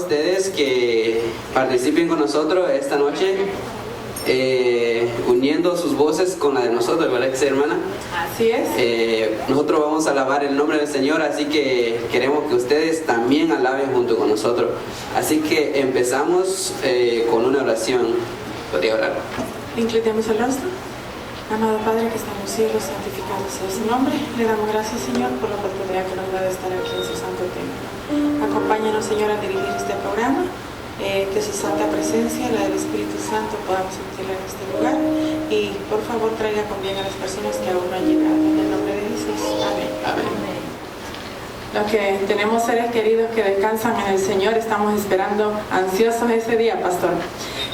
ustedes que participen con nosotros esta noche, uniendo sus voces con la de nosotros, ¿verdad que sí, hermana? Así es. Nosotros vamos a alabar el nombre del Señor, así que queremos que ustedes también alaben junto con nosotros. Así que empezamos con una oración. ¿Podría orar? Inclinemos el rostro. Amado Padre que está en los cielos, santificado sea su nombre. Le damos gracias, Señor, por la oportunidad que nos da de estar aquí en su santo templo. Acompáñanos, Señor, a dirigir este programa, que su santa presencia, la del Espíritu Santo, podamos sentirla en este lugar. Y por favor, traiga con bien a las personas que aún no han llegado. En el nombre de Jesús. Amén. Amén. Los que tenemos seres queridos que descansan en el Señor, estamos esperando ansiosos ese día, pastor.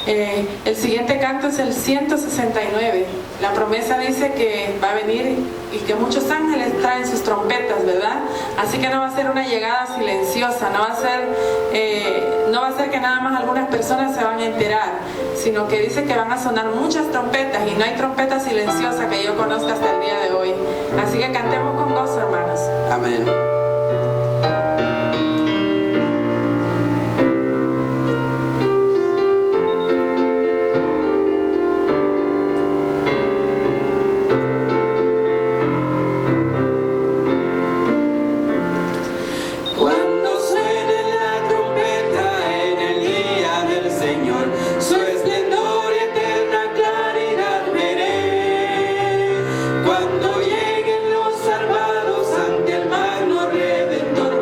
El siguiente canto es el 169. La promesa dice que va a venir y que muchos ángeles traen sus trompetas, ¿verdad? Así que no va a ser una llegada silenciosa, no va a ser que nada más algunas personas se van a enterar, sino que dice que van a sonar muchas trompetas y no hay trompeta silenciosa que yo conozca hasta el día de hoy. Así que cantemos con gozo, hermanos. Amén. Cuando lleguen los salvados ante el magno Redentor,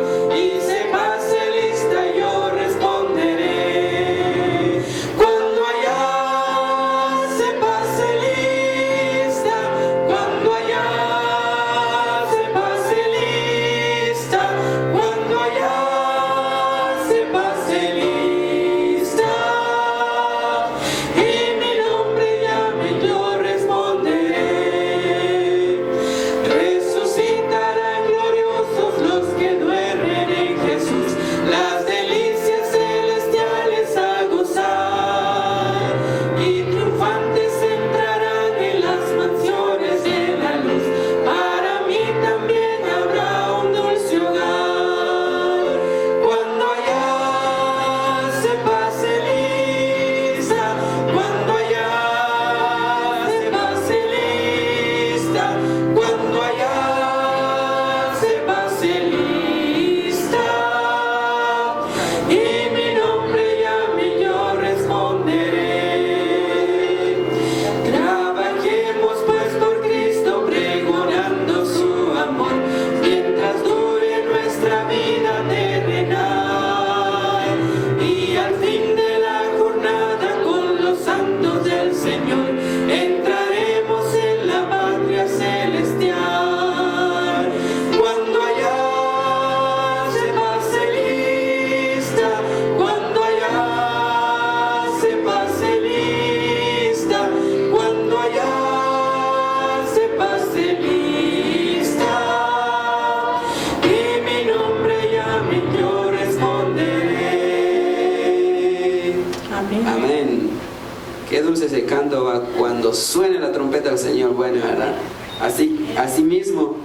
Qué dulce ese canto va cuando suene la trompeta del Señor. Bueno, ¿verdad? Así mismo,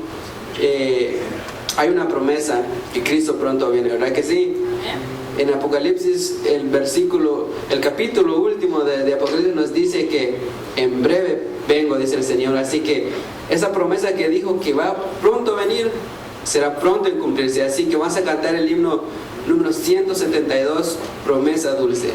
hay una promesa que Cristo pronto viene, ¿verdad que sí? En Apocalipsis, el capítulo último de Apocalipsis nos dice que en breve vengo, dice el Señor. Así que esa promesa que dijo que va pronto a venir, será pronto en cumplirse. Así que vamos a cantar el himno número 172, Promesa Dulce.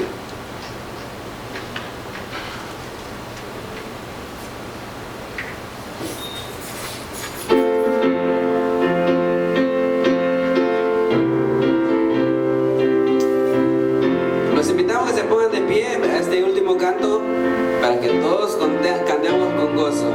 Los invitamos a que se pongan de pie a este último canto para que todos cantemos con gozo.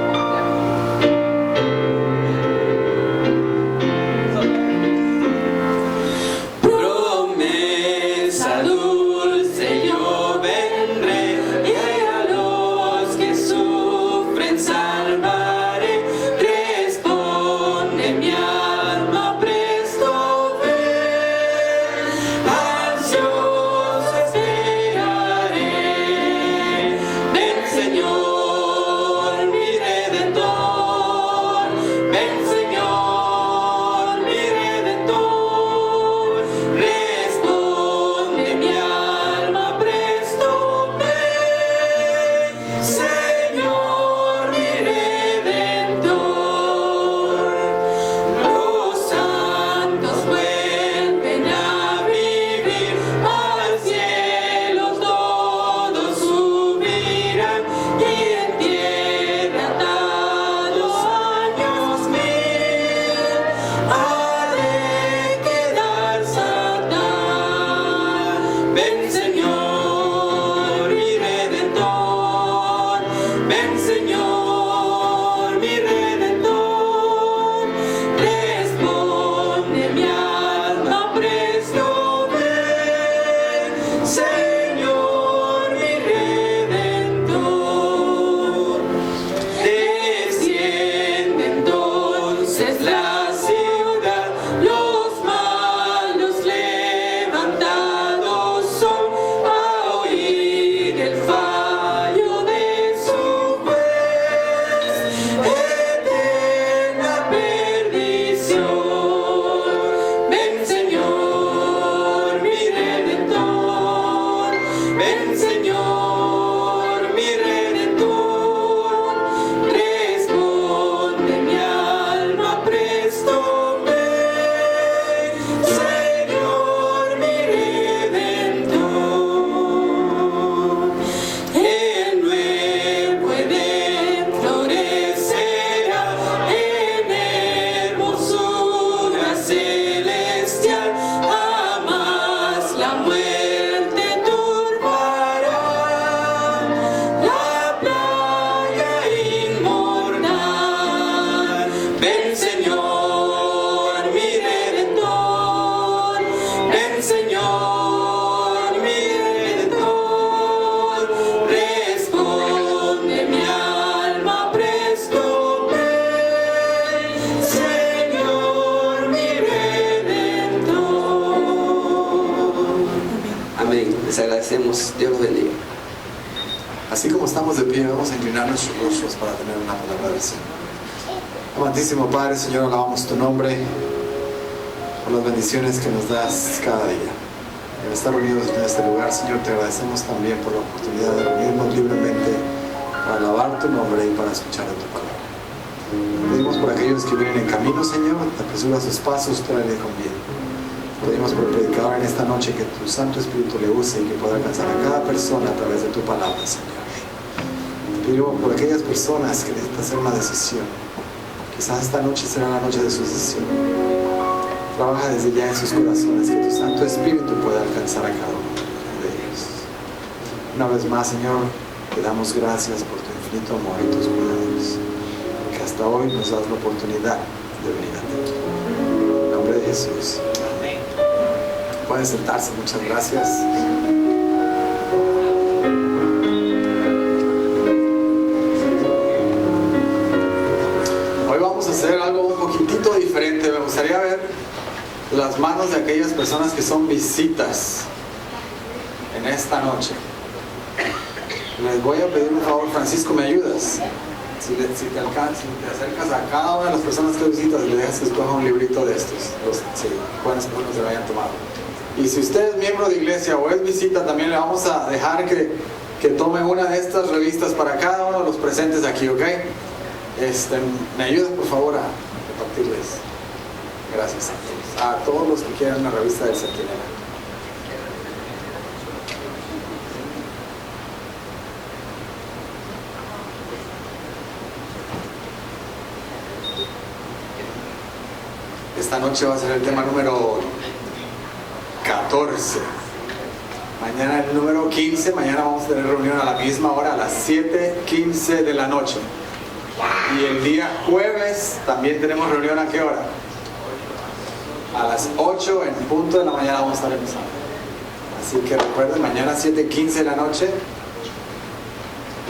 Responde mi Ven Señor, mi Redentor. Ven Señor, mi Redentor. Responde mi alma presto. Ven Señor, mi Redentor. Desciende entonces la ciudad, los malos levantados son a oír el fallo de su juez, eterna perdición. Ven Señor, mi Redentor. Ven Señor, mi Redentor. Responde mi alma presto. Ven Señor, mi Redentor. El nuevo Edén florecerá en hermosura celestial. Jamás la muerte turbará la plaga inmortal. Ven Señor, mi Redentor. Ven Señor, mi Redentor. Responde mi alma presto. Ven Señor, mi Redentor. Amén. Les agradecemos. Dios los bendiga. Así como estamos de pie, vamos a inclinar nuestros rostros para tener una palabra del Señor. Amantísimo Padre, Señor, alabamos tu nombre por las bendiciones que nos das cada día. En estar reunidos en este lugar, Señor, te agradecemos también por la oportunidad de reunirnos libremente para alabar tu nombre y para escuchar de tu palabra. Pedimos por aquellos que vienen en camino, Señor, te apresura sus pasos, tráele con bien. Pedimos por el predicador en esta noche que tu Santo Espíritu le use y que pueda alcanzar a cada persona a través de tu palabra, Señor. Pedimos por aquellas personas que necesitan hacer una decisión. Quizás esta noche será la noche de su decisión. Trabaja desde ya en sus corazones, que tu Santo Espíritu pueda alcanzar a cada uno de ellos. Una vez más, Señor, te damos gracias por tu infinito amor y tus cuidados, porque hasta hoy nos das la oportunidad de venir a ti. En nombre de Jesús. Amén. Pueden sentarse, muchas gracias. Hoy vamos a hacer algo un poquitito diferente. Me gustaría ver las manos de aquellas personas que son visitas en esta noche. Les voy a pedir un favor, Francisco, ¿me ayudas? Si te acercas a cada una de las personas que visitas y le dejas que escoja un librito de estos, buenas personas se lo hayan tomado. Y si usted es miembro de iglesia o es visita, también le vamos a dejar que tome una de estas revistas para cada uno de los presentes aquí, ¿ok? ¿Me ayudas por favor a repartirles? Gracias a todos los que quieran una revista del Centinela. Esta noche va a ser el tema número 14. Mañana el número 15. Mañana vamos a tener reunión a la misma hora, a las 7:15 de la noche. Y el día jueves también tenemos reunión. ¿A qué hora? A las 8 en punto de la mañana vamos a estar empezando. Así que recuerden, mañana 7:15 de la noche.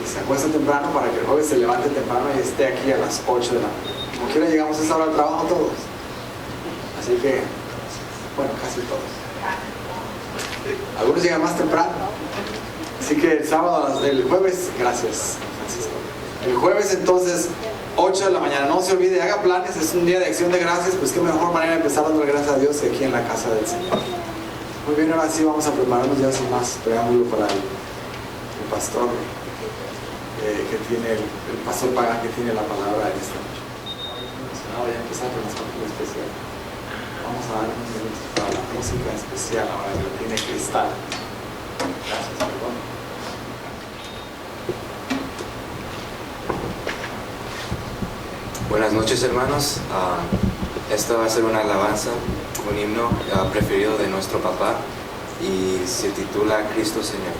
Y se acuesta temprano para que el jueves se levante temprano y esté aquí a las 8 de la noche. Como quiera llegamos a esa hora al trabajo todos. Así que, bueno, casi todos. Algunos llegan más temprano. Así que el sábado, el jueves, gracias, Francisco. El jueves entonces, 8 de la mañana. No se olvide, haga planes, es un día de acción de gracias, pues qué mejor manera de empezar dando gracias a Dios que aquí en la casa del Señor. Muy bien, ahora sí vamos a prepararnos ya sin más preámbulo para el pastor que tiene, el pastor Pagán que tiene la palabra en esta noche. Voy a empezar con la música especial. Vamos a dar unos minutos para la música especial ahora que tiene Cristal. Gracias, perdón. Buenas noches, hermanos. Esta va a ser una alabanza, un himno preferido de nuestro papá, y se titula Cristo Señor.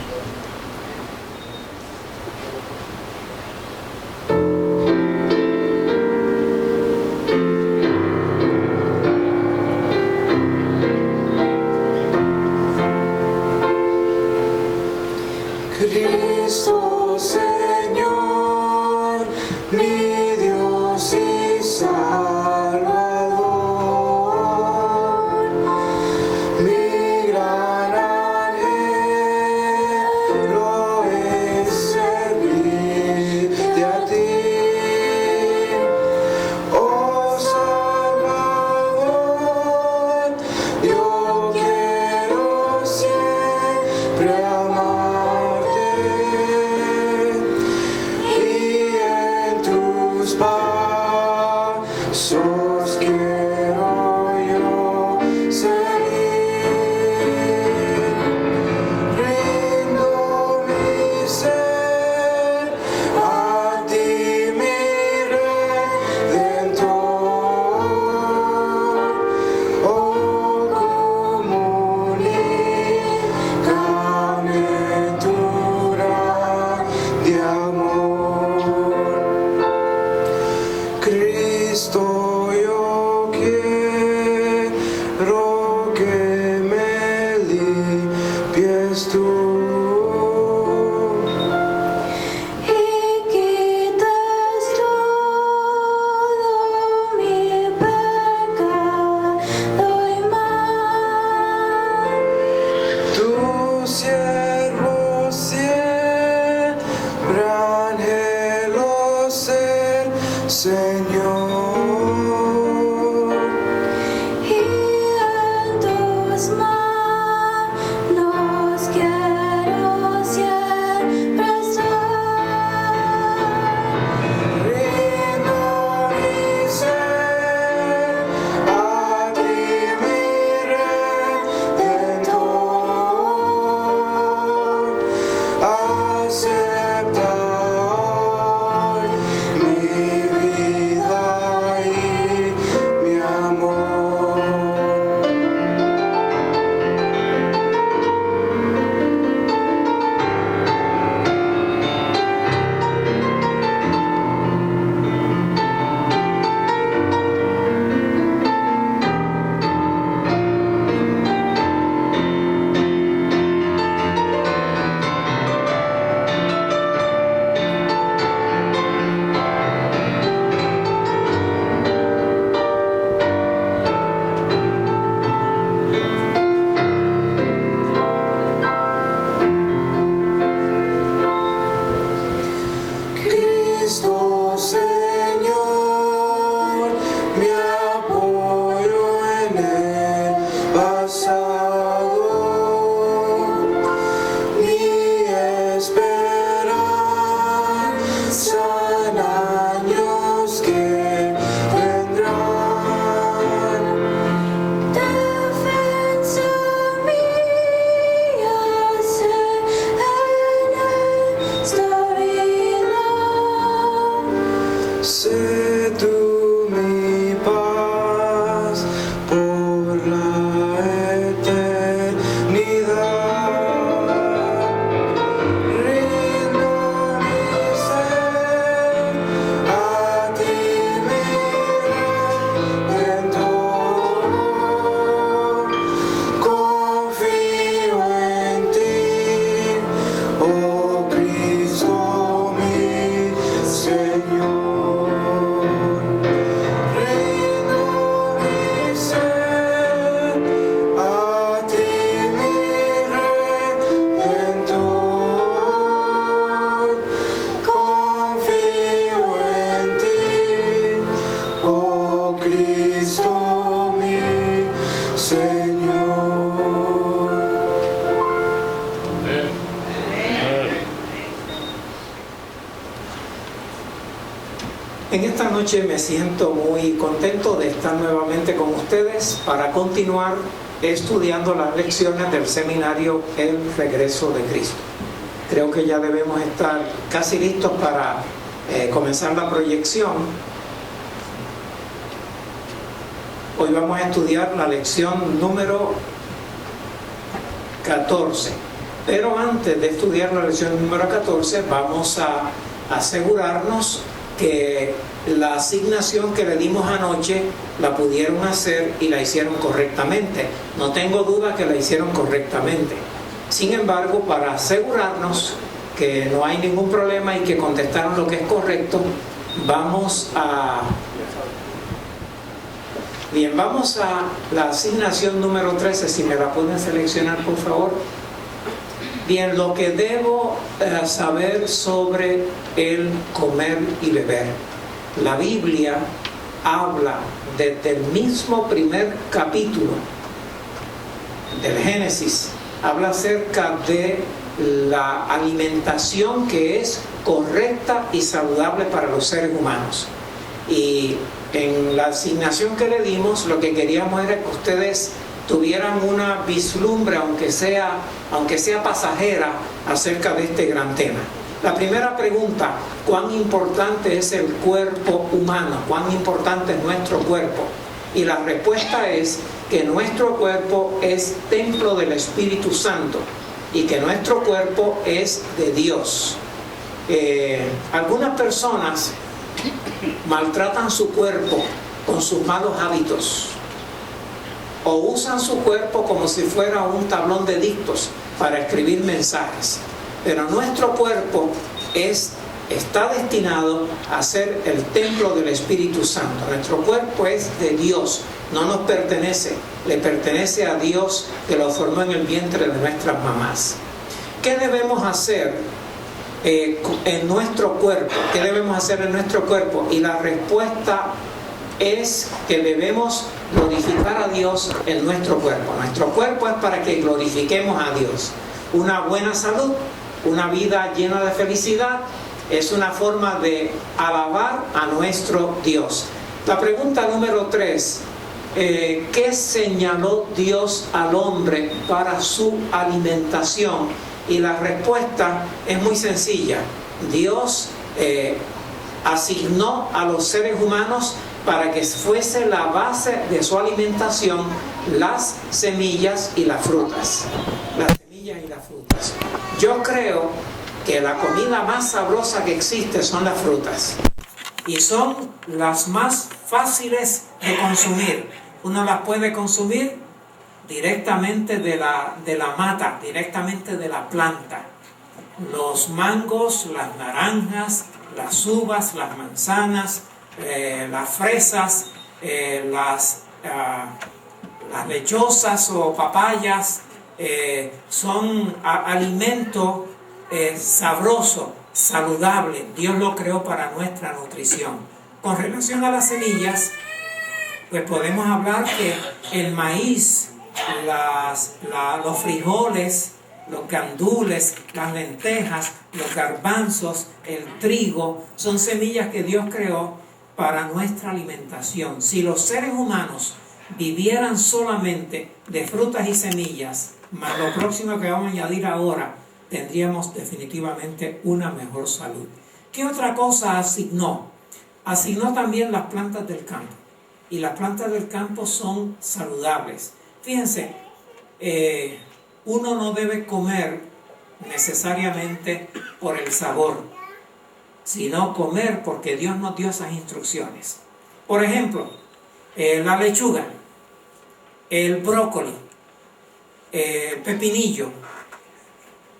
Cristo Señor, mi Dios y Salvador, mi gran anhelo es servirte a ti, oh Salvador, yo quiero siempre amarte. Pasos quiero yo seguir, rindo mi ser a ti, mi Redentor, oh comunícame tu gran de amor. Cristo, yo quiero que me limpies tú y quites todo mi pecado y mal. Tu siervo siempre anhelo ser Señor, y en tus manos quiero siempre estar. Rindo mi ser a ti, mi Redentor, acepta hoy mi vida y mi amor. Cristo Señor, mi apoyo en el pasado, mi esperanza en años que vendrán, defensa mía en esta vida. Sé tú mi paz por la eternidad. Rindo mi ser a ti, mi Redentor. Confío en ti, oh Cristo mi Señor. Rindo mi ser a ti, mi Redentor. Confío en ti, oh Cristo mi Señor. En esta noche me siento muy contento de estar nuevamente con ustedes para continuar estudiando las lecciones del seminario El Regreso de Cristo. Creo que ya debemos estar casi listos para comenzar la proyección. Hoy vamos a estudiar la lección número 14. Pero antes de estudiar la lección número 14, vamos a asegurarnos que la asignación que le dimos anoche la pudieron hacer y la hicieron correctamente. No tengo duda que la hicieron correctamente. Sin embargo, para asegurarnos que no hay ningún problema y que contestaron lo que es correcto, vamos a la asignación número 13, si me la pueden seleccionar por favor. Bien, lo que debo saber sobre el comer y beber. La Biblia habla desde el mismo primer capítulo del Génesis, habla acerca de la alimentación que es correcta y saludable para los seres humanos. Y en la asignación que le dimos, lo que queríamos era que ustedes tuvieran una vislumbre, aunque sea pasajera, acerca de este gran tema. La primera pregunta: ¿cuán importante es el cuerpo humano? ¿Cuán importante es nuestro cuerpo? Y la respuesta es que nuestro cuerpo es templo del Espíritu Santo y que nuestro cuerpo es de Dios. Algunas personas maltratan su cuerpo con sus malos hábitos, o usan su cuerpo como si fuera un tablón de dictos para escribir mensajes. Pero nuestro cuerpo está destinado a ser el templo del Espíritu Santo. Nuestro cuerpo es de Dios, no nos pertenece, le pertenece a Dios que lo formó en el vientre de nuestras mamás. ¿Qué debemos hacer en nuestro cuerpo? ¿Qué debemos hacer en nuestro cuerpo? Y la respuesta es que debemos glorificar a Dios en nuestro cuerpo. Nuestro cuerpo es para que glorifiquemos a Dios. Una buena salud, una vida llena de felicidad, es una forma de alabar a nuestro Dios. La pregunta número 3, ¿qué señaló Dios al hombre para su alimentación? Y la respuesta es muy sencilla. Dios asignó a los seres humanos para que fuese la base de su alimentación las semillas y las frutas. Las semillas y las frutas. Yo creo que la comida más sabrosa que existe son las frutas. Y son las más fáciles de consumir. Uno las puede consumir directamente de la mata, directamente de la planta. Los mangos, las naranjas, las uvas, las manzanas, las fresas, las lechosas o papayas, son alimento sabroso, saludable. Dios lo creó para nuestra nutrición. Con relación a las semillas, pues podemos hablar que el maíz, los frijoles, los gandules, las lentejas, los garbanzos, el trigo, son semillas que Dios creó para nuestra alimentación. Si los seres humanos vivieran solamente de frutas y semillas, más lo próximo que vamos a añadir ahora, tendríamos definitivamente una mejor salud. ¿Qué otra cosa asignó? Asignó también las plantas del campo. Y las plantas del campo son saludables. Fíjense, uno no debe comer necesariamente por el sabor, sino comer porque Dios nos dio esas instrucciones. Por ejemplo, la lechuga, el brócoli, el pepinillo,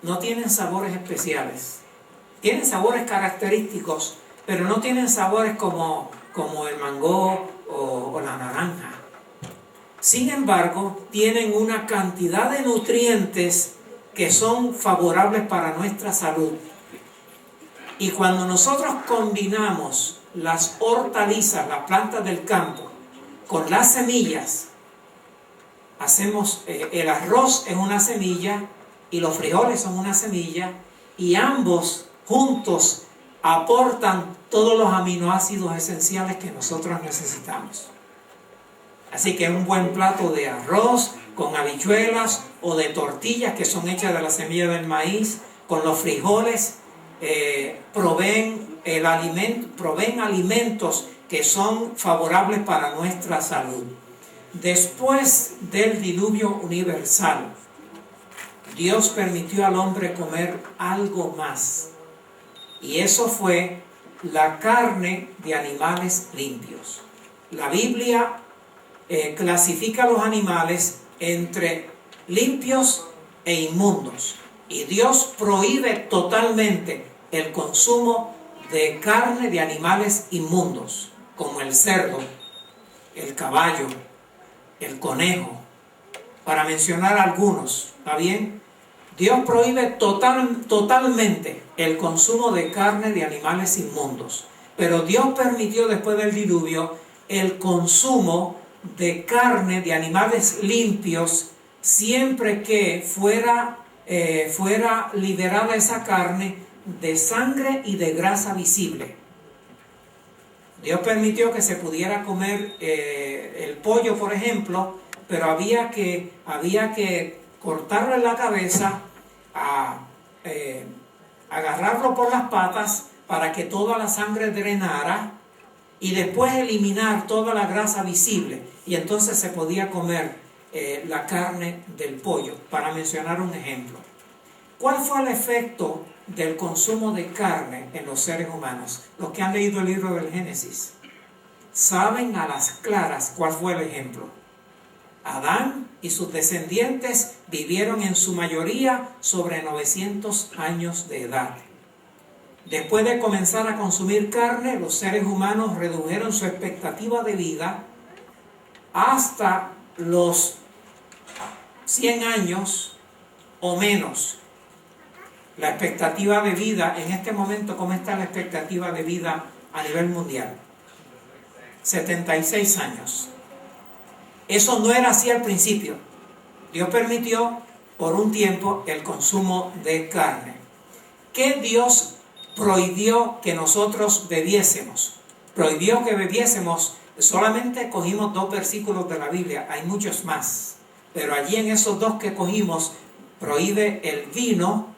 no tienen sabores especiales. Tienen sabores característicos, pero no tienen sabores como el mango o la naranja. Sin embargo, tienen una cantidad de nutrientes que son favorables para nuestra salud. Y cuando nosotros combinamos las hortalizas, las plantas del campo, con las semillas, hacemos el arroz es una semilla y los frijoles son una semilla, y ambos juntos aportan todos los aminoácidos esenciales que nosotros necesitamos. Así que un buen plato de arroz con habichuelas o de tortillas que son hechas de la semilla del maíz, con los frijoles, proveen alimentos que son favorables para nuestra salud. Después del diluvio universal, Dios permitió al hombre comer algo más. Y eso fue la carne de animales limpios. La Biblia clasifica a los animales entre limpios e inmundos. Y Dios prohíbe totalmente el consumo de carne de animales inmundos, como el cerdo, el caballo, el conejo, para mencionar algunos. ¿Está bien? Dios prohíbe totalmente el consumo de carne de animales inmundos. Pero Dios permitió después del diluvio el consumo de carne de animales limpios, siempre que fuera liberada esa carne de sangre y de grasa visible. Dios permitió que se pudiera comer el pollo, por ejemplo, pero había que cortarle la cabeza, agarrarlo por las patas para que toda la sangre drenara y después eliminar toda la grasa visible, y entonces se podía comer la carne del pollo, para mencionar un ejemplo. ¿Cuál fue el efecto del consumo de carne en los seres humanos? Los que han leído el libro del Génesis saben a las claras cuál fue el ejemplo. Adán y sus descendientes vivieron en su mayoría sobre 900 años de edad. Después de comenzar a consumir carne, los seres humanos redujeron su expectativa de vida hasta los 100 años o menos. La expectativa de vida en este momento, ¿cómo está la expectativa de vida a nivel mundial? 76 años. Eso no era así al principio. Dios permitió por un tiempo el consumo de carne. ¿Qué Dios prohibió que nosotros bebiésemos? Prohibió que bebiésemos, solamente cogimos 2 versículos de la Biblia, hay muchos más, pero allí en esos 2 que cogimos, prohíbe el vino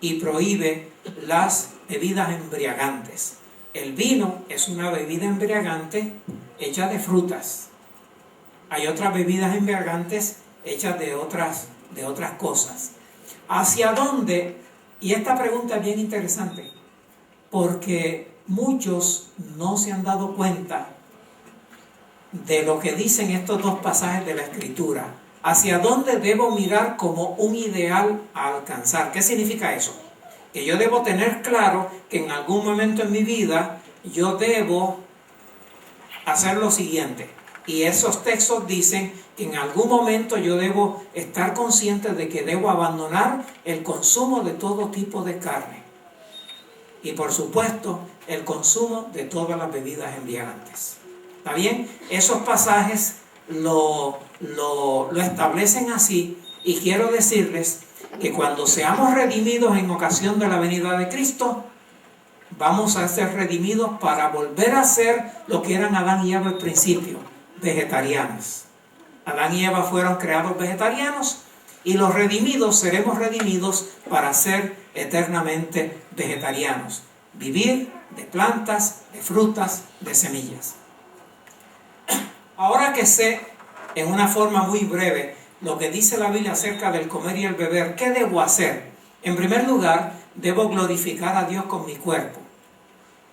y prohíbe las bebidas embriagantes. El vino es una bebida embriagante hecha de frutas. Hay otras bebidas embriagantes hechas de otras cosas. ¿Hacia dónde? Y esta pregunta es bien interesante, porque muchos no se han dado cuenta de lo que dicen estos 2 pasajes de la Escritura. ¿Hacia dónde debo mirar como un ideal a alcanzar? ¿Qué significa eso? Que yo debo tener claro que en algún momento en mi vida yo debo hacer lo siguiente. Y esos textos dicen que en algún momento yo debo estar consciente de que debo abandonar el consumo de todo tipo de carne. Y por supuesto, el consumo de todas las bebidas embriagantes. ¿Está bien? Esos pasajes lo establecen así, y quiero decirles que cuando seamos redimidos en ocasión de la venida de Cristo, vamos a ser redimidos para volver a ser lo que eran Adán y Eva al principio, vegetarianos. Adán y Eva fueron creados vegetarianos, y los redimidos seremos redimidos para ser eternamente vegetarianos. Vivir de plantas, de frutas, de semillas. Ahora que sé, en una forma muy breve, lo que dice la Biblia acerca del comer y el beber, ¿qué debo hacer? En primer lugar, debo glorificar a Dios con mi cuerpo.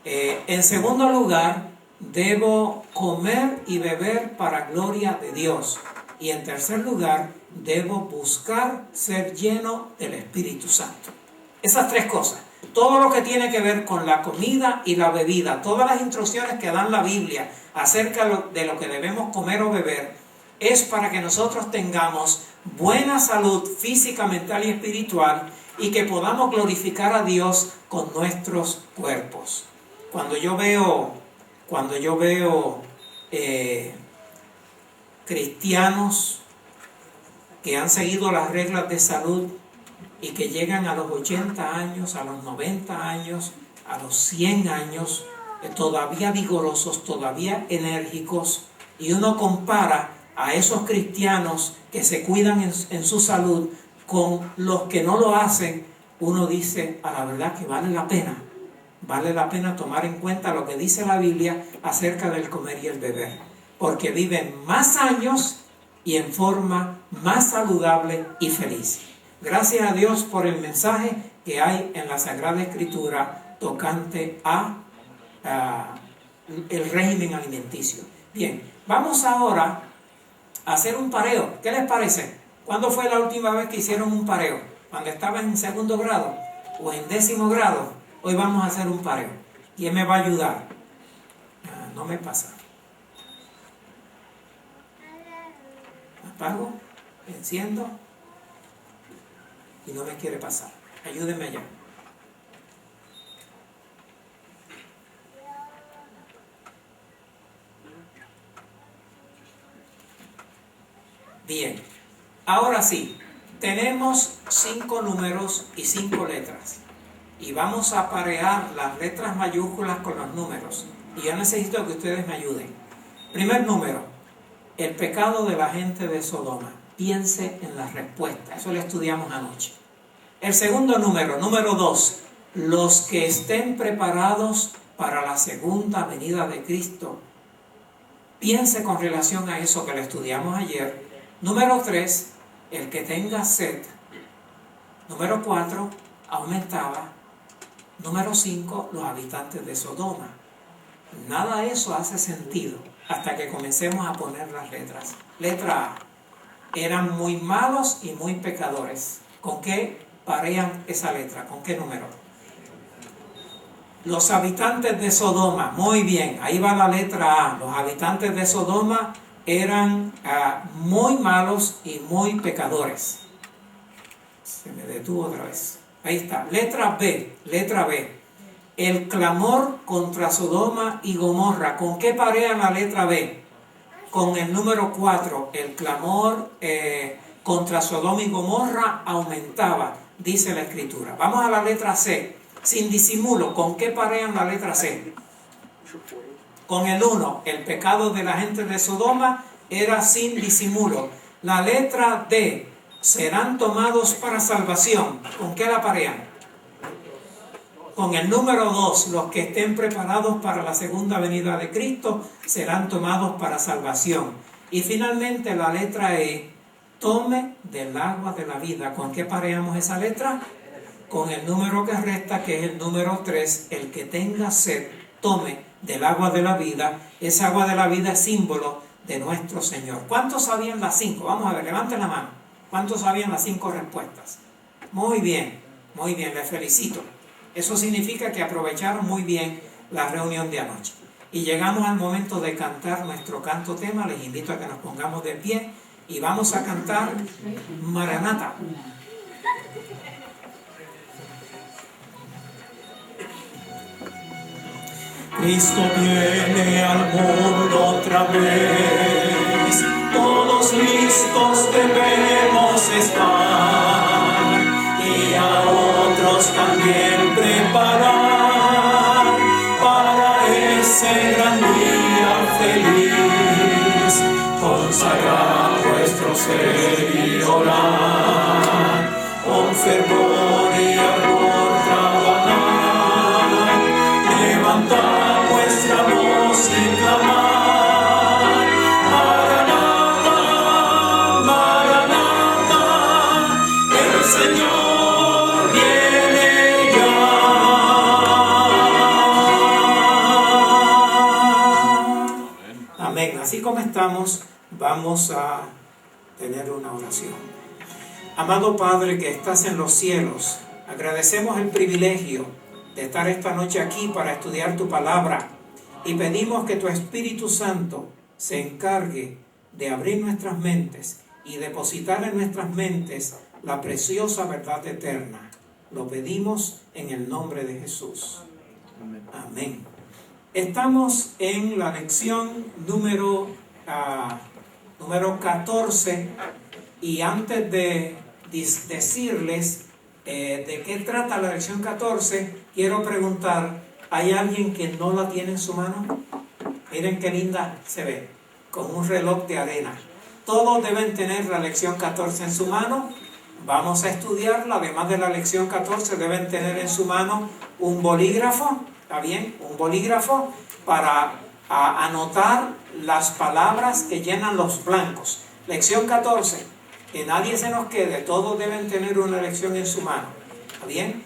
En segundo lugar, debo comer y beber para gloria de Dios. Y en tercer lugar, debo buscar ser lleno del Espíritu Santo. Esas 3 cosas. Todo lo que tiene que ver con la comida y la bebida, todas las instrucciones que da la Biblia acerca de lo que debemos comer o beber, es para que nosotros tengamos buena salud física, mental y espiritual, y que podamos glorificar a Dios con nuestros cuerpos. Cuando yo veo cristianos que han seguido las reglas de salud y que llegan a los 80 años, a los 90 años, a los 100 años, todavía vigorosos, todavía enérgicos, y uno compara a esos cristianos que se cuidan en su salud con los que no lo hacen, uno dice, a la verdad que vale la pena tomar en cuenta lo que dice la Biblia acerca del comer y el beber, porque viven más años y en forma más saludable y feliz. Gracias a Dios por el mensaje que hay en la Sagrada Escritura tocante a el régimen alimenticio. Bien, vamos ahora a hacer un pareo. ¿Qué les parece? ¿Cuándo fue la última vez que hicieron un pareo? ¿Cuando estaban en segundo grado o en 10º grado? Hoy vamos a hacer un pareo. ¿Quién me va a ayudar? No me pasa. Apago, enciendo y no me quiere pasar. Ayúdenme allá. Bien, ahora sí, tenemos 5 números y 5 letras. Y vamos a parear las letras mayúsculas con los números. Y yo necesito que ustedes me ayuden. Primer número, el pecado de la gente de Sodoma. Piense en la respuesta. Eso lo estudiamos anoche. El segundo número, número 2, los que estén preparados para la segunda venida de Cristo. Piense con relación a eso que lo estudiamos ayer. Número 3, el que tenga sed. Número 4, aumentaba. Número 5, los habitantes de Sodoma. Nada de eso hace sentido hasta que comencemos a poner las letras. Letra A. Eran muy malos y muy pecadores. ¿Con qué parean esa letra? ¿Con qué número? Los habitantes de Sodoma. Muy bien, ahí va la letra A. Los habitantes de Sodoma eran muy malos y muy pecadores. Se me detuvo otra vez. Ahí está. Letra B. Letra B. El clamor contra Sodoma y Gomorra. ¿Con qué parean la letra B? Con el número 4. El clamor contra Sodoma y Gomorra aumentaba, dice la Escritura. Vamos a la letra C. Sin disimulo. ¿Con qué parean la letra C? Con el 1. El pecado de la gente de Sodoma era sin disimulo. La letra D. Serán tomados para salvación. ¿Con qué la parean? Con el número 2, los que estén preparados para la segunda venida de Cristo serán tomados para salvación. Y finalmente la letra E, tome del agua de la vida. ¿Con qué pareamos esa letra? Con el número que resta, que es el número 3, el que tenga sed, tome del agua de la vida. Esa agua de la vida es símbolo de nuestro Señor. ¿Cuántos sabían las 5? Vamos a ver, levanten la mano. ¿Cuántos sabían las 5 respuestas? Muy bien, les felicito. Eso significa que aprovecharon muy bien la reunión de anoche. Y llegamos al momento de cantar nuestro canto tema. Les invito a que nos pongamos de pie y vamos a cantar Maranata. Cristo viene al mundo otra vez, todos listos debemos estar y a otros también preparar para ese gran día feliz, consagrar nuestro ser y orar, con fervor y ardor trabajar, levantar nuestra voz y clamar, Maranata, Maranata, el Señor viene ya. Amén. Así como estamos, vamos a tener una oración. Amado Padre que estás en los cielos, agradecemos el privilegio de estar esta noche aquí para estudiar tu palabra y pedimos que tu Espíritu Santo se encargue de abrir nuestras mentes y depositar en nuestras mentes la preciosa verdad eterna. Lo pedimos en el nombre de Jesús. Amén. Estamos en la lección número 14 y antes de decirles de qué trata la lección 14, quiero preguntar, ¿hay alguien que no la tiene en su mano? Miren qué linda se ve, con un reloj de arena. Todos deben tener la lección 14 en su mano. Vamos a estudiarla. Además de la lección 14, deben tener en su mano un bolígrafo, ¿está bien? Un bolígrafo para anotar las palabras que llenan los blancos. Lección 14. Que nadie se nos quede, todos deben tener una lección en su mano. ¿Está bien?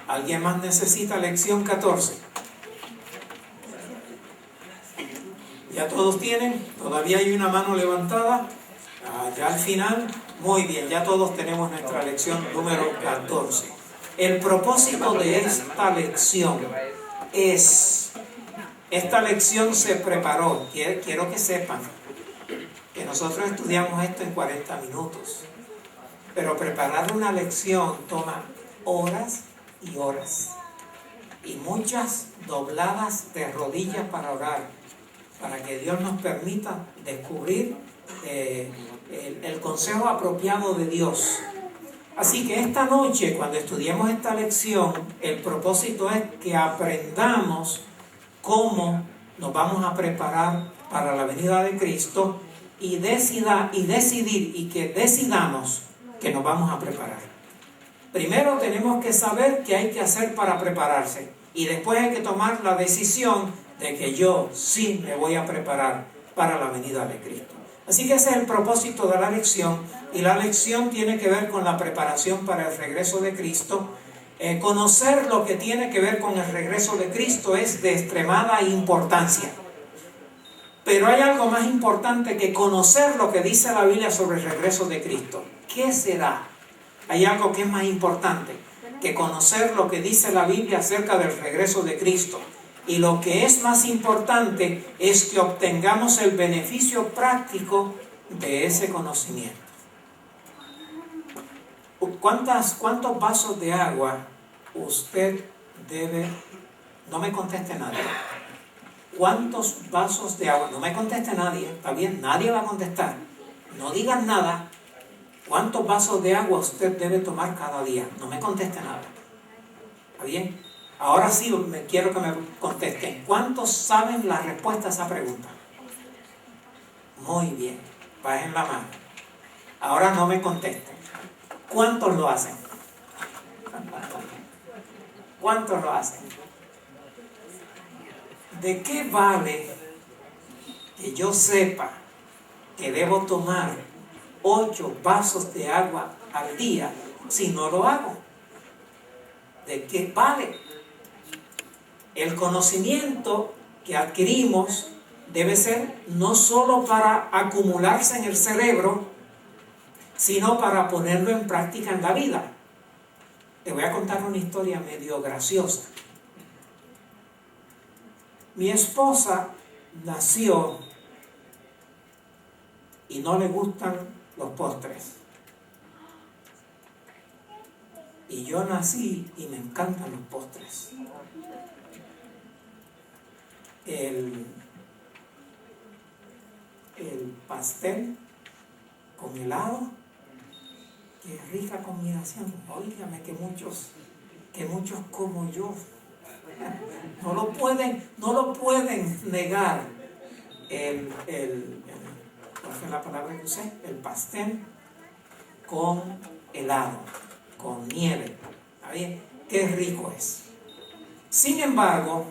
¿Alguien más necesita lección 14? ¿Ya todos tienen? ¿Todavía hay una mano levantada? Ya al final. Muy bien, ya todos tenemos nuestra lección número 14. El propósito de esta lección es... Esta lección se preparó. Quiero que sepan que nosotros estudiamos esto en 40 minutos. Pero preparar una lección toma horas y horas. Y muchas dobladas de rodillas para orar, para que Dios nos permita descubrir el consejo apropiado de Dios. Así que esta noche, cuando estudiemos esta lección, el propósito es que aprendamos cómo nos vamos a preparar para la venida de Cristo y decidir y que decidamos que nos vamos a preparar. Primero tenemos que saber qué hay que hacer para prepararse y después hay que tomar la decisión de que yo sí me voy a preparar para la venida de Cristo. Así que ese es el propósito de la lección, y la lección tiene que ver con la preparación para el regreso de Cristo. Conocer lo que tiene que ver con el regreso de Cristo es de extremada importancia. Pero hay algo más importante que conocer lo que dice la Biblia sobre el regreso de Cristo. ¿Qué será? Hay algo que es más importante que conocer lo que dice la Biblia acerca del regreso de Cristo. Y lo que es más importante es que obtengamos el beneficio práctico de ese conocimiento. ¿Cuántos vasos de agua usted debe? No me conteste nadie. ¿Cuántos vasos de agua? No me conteste nadie. ¿Está bien? Nadie va a contestar. No digan nada. ¿Cuántos vasos de agua usted debe tomar cada día? No me conteste nada. ¿Está bien? Ahora sí quiero que me contesten. ¿Cuántos saben la respuesta a esa pregunta? Muy bien. Bajen la mano. Ahora no me contesten. ¿Cuántos lo hacen? ¿Cuántos lo hacen? ¿De qué vale que yo sepa que debo tomar 8 vasos de agua al día si no lo hago? ¿De qué vale? El conocimiento que adquirimos debe ser no solo para acumularse en el cerebro, sino para ponerlo en práctica en la vida. Te voy a contar una historia medio graciosa. Mi esposa nació y no le gustan los postres. Y yo nací y me encantan los postres. El pastel con helado, qué rica combinación. Óigame, que muchos como yo no lo pueden negar. ¿Cuál fue la palabra que usé? El pastel con helado, con nieve. ¿Está bien? Qué rico es. Sin embargo,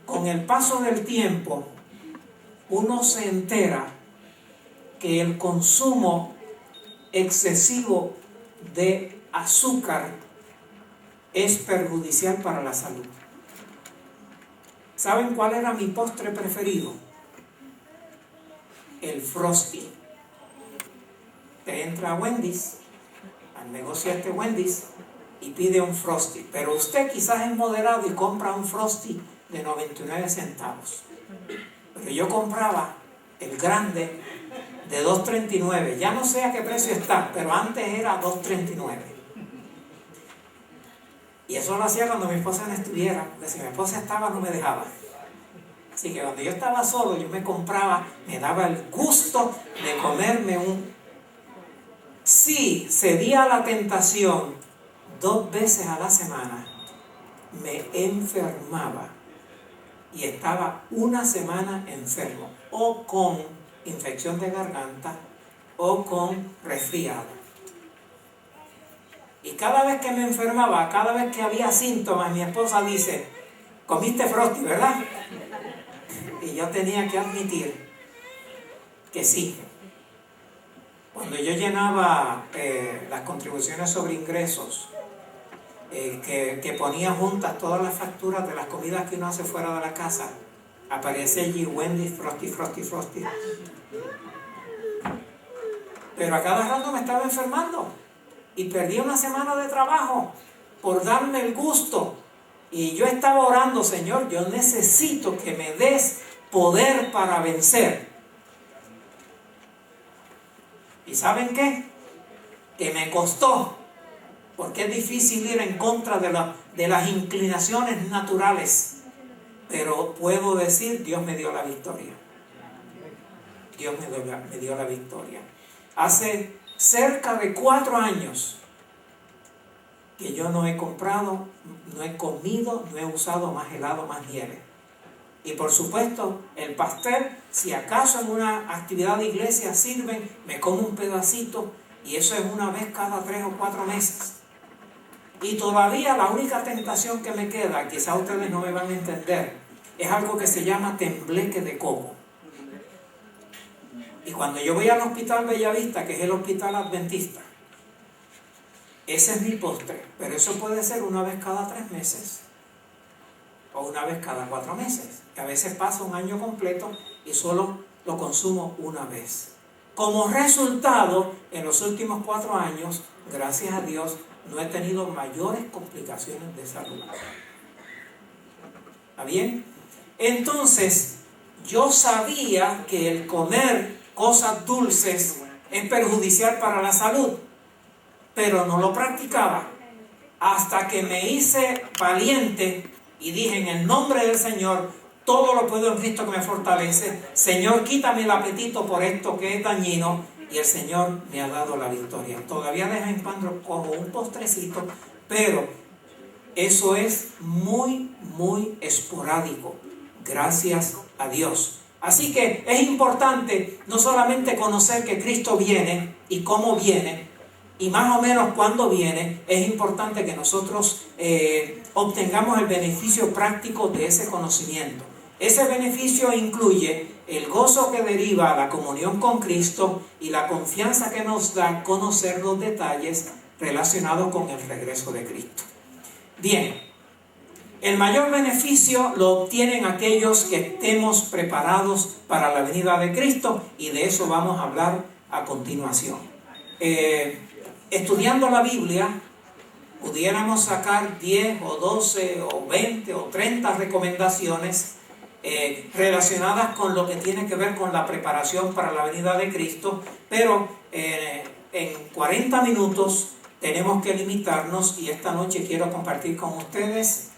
con el paso del tiempo, uno se entera que el consumo excesivo de azúcar es perjudicial para la salud. ¿Saben cuál era mi postre preferido? El Frosty. Te entra a Wendy's, al negocio Wendy's, y pide un Frosty. Pero usted quizás es moderado y compra un Frosty de 99 centavos. Pero yo compraba el grande de 2.39. Ya no sé a qué precio está, pero antes era 2.39. Y eso lo hacía cuando mi esposa no estuviera, porque si mi esposa estaba no me dejaba. Así que cuando yo estaba solo, yo me compraba, me daba el gusto de comerme un... Si cedía a la tentación 2 veces a la semana, me enfermaba y estaba una semana enfermo, o con infección de garganta o con resfriado. Y cada vez que me enfermaba, cada vez que había síntomas, mi esposa dice: comiste Frosty, ¿verdad? Y yo tenía que admitir que sí. cuando yo llenaba las contribuciones sobre ingresos, que ponía juntas todas las facturas de las comidas que uno hace fuera de la casa, aparece allí Wendy, Frosty. Pero a cada rato me estaba enfermando y perdí una semana de trabajo por darme el gusto. Y yo estaba orando, Señor, yo necesito que me des poder para vencer. ¿Y saben qué? Que me costó, porque es difícil ir en contra de las inclinaciones naturales. Pero puedo decir, Dios me dio la victoria. Dios me dio la victoria. Hace cerca de 4 años que yo no he comprado, no he comido, no he usado más helado, más nieve. Y por supuesto, el pastel, si acaso en una actividad de iglesia sirven, me como un pedacito, y eso es una vez cada 3 o 4 meses. Y todavía la única tentación que me queda, quizá ustedes no me van a entender, es algo que se llama tembleque de coco. Y cuando yo voy al Hospital Bellavista, que es el hospital adventista, ese es mi postre, pero eso puede ser una vez cada 3 meses o una vez cada 4 meses. Y a veces pasa un año completo y solo lo consumo una vez. Como resultado, en los últimos 4 años, gracias a Dios, no he tenido mayores complicaciones de salud. ¿Está bien? Entonces, yo sabía que el comer cosas dulces es perjudicial para la salud, pero no lo practicaba hasta que me hice valiente y dije: en el nombre del Señor, todo lo puedo en Cristo que me fortalece. Señor, quítame el apetito por esto que es dañino, y el Señor me ha dado la victoria. Todavía de vez en cuando cojo un postrecito, pero eso es muy, muy esporádico, gracias a Dios. Así que es importante no solamente conocer que Cristo viene y cómo viene, y más o menos cuándo viene. Es importante que nosotros obtengamos el beneficio práctico de ese conocimiento. Ese beneficio incluye el gozo que deriva la comunión con Cristo y la confianza que nos da conocer los detalles relacionados con el regreso de Cristo. Bien, el mayor beneficio lo obtienen aquellos que estemos preparados para la venida de Cristo, y de eso vamos a hablar a continuación. Estudiando la Biblia, pudiéramos sacar 10 o 12 o 20 o 30 recomendaciones relacionadas con lo que tiene que ver con la preparación para la venida de Cristo, pero en 40 minutos tenemos que limitarnos, y esta noche quiero compartir con ustedes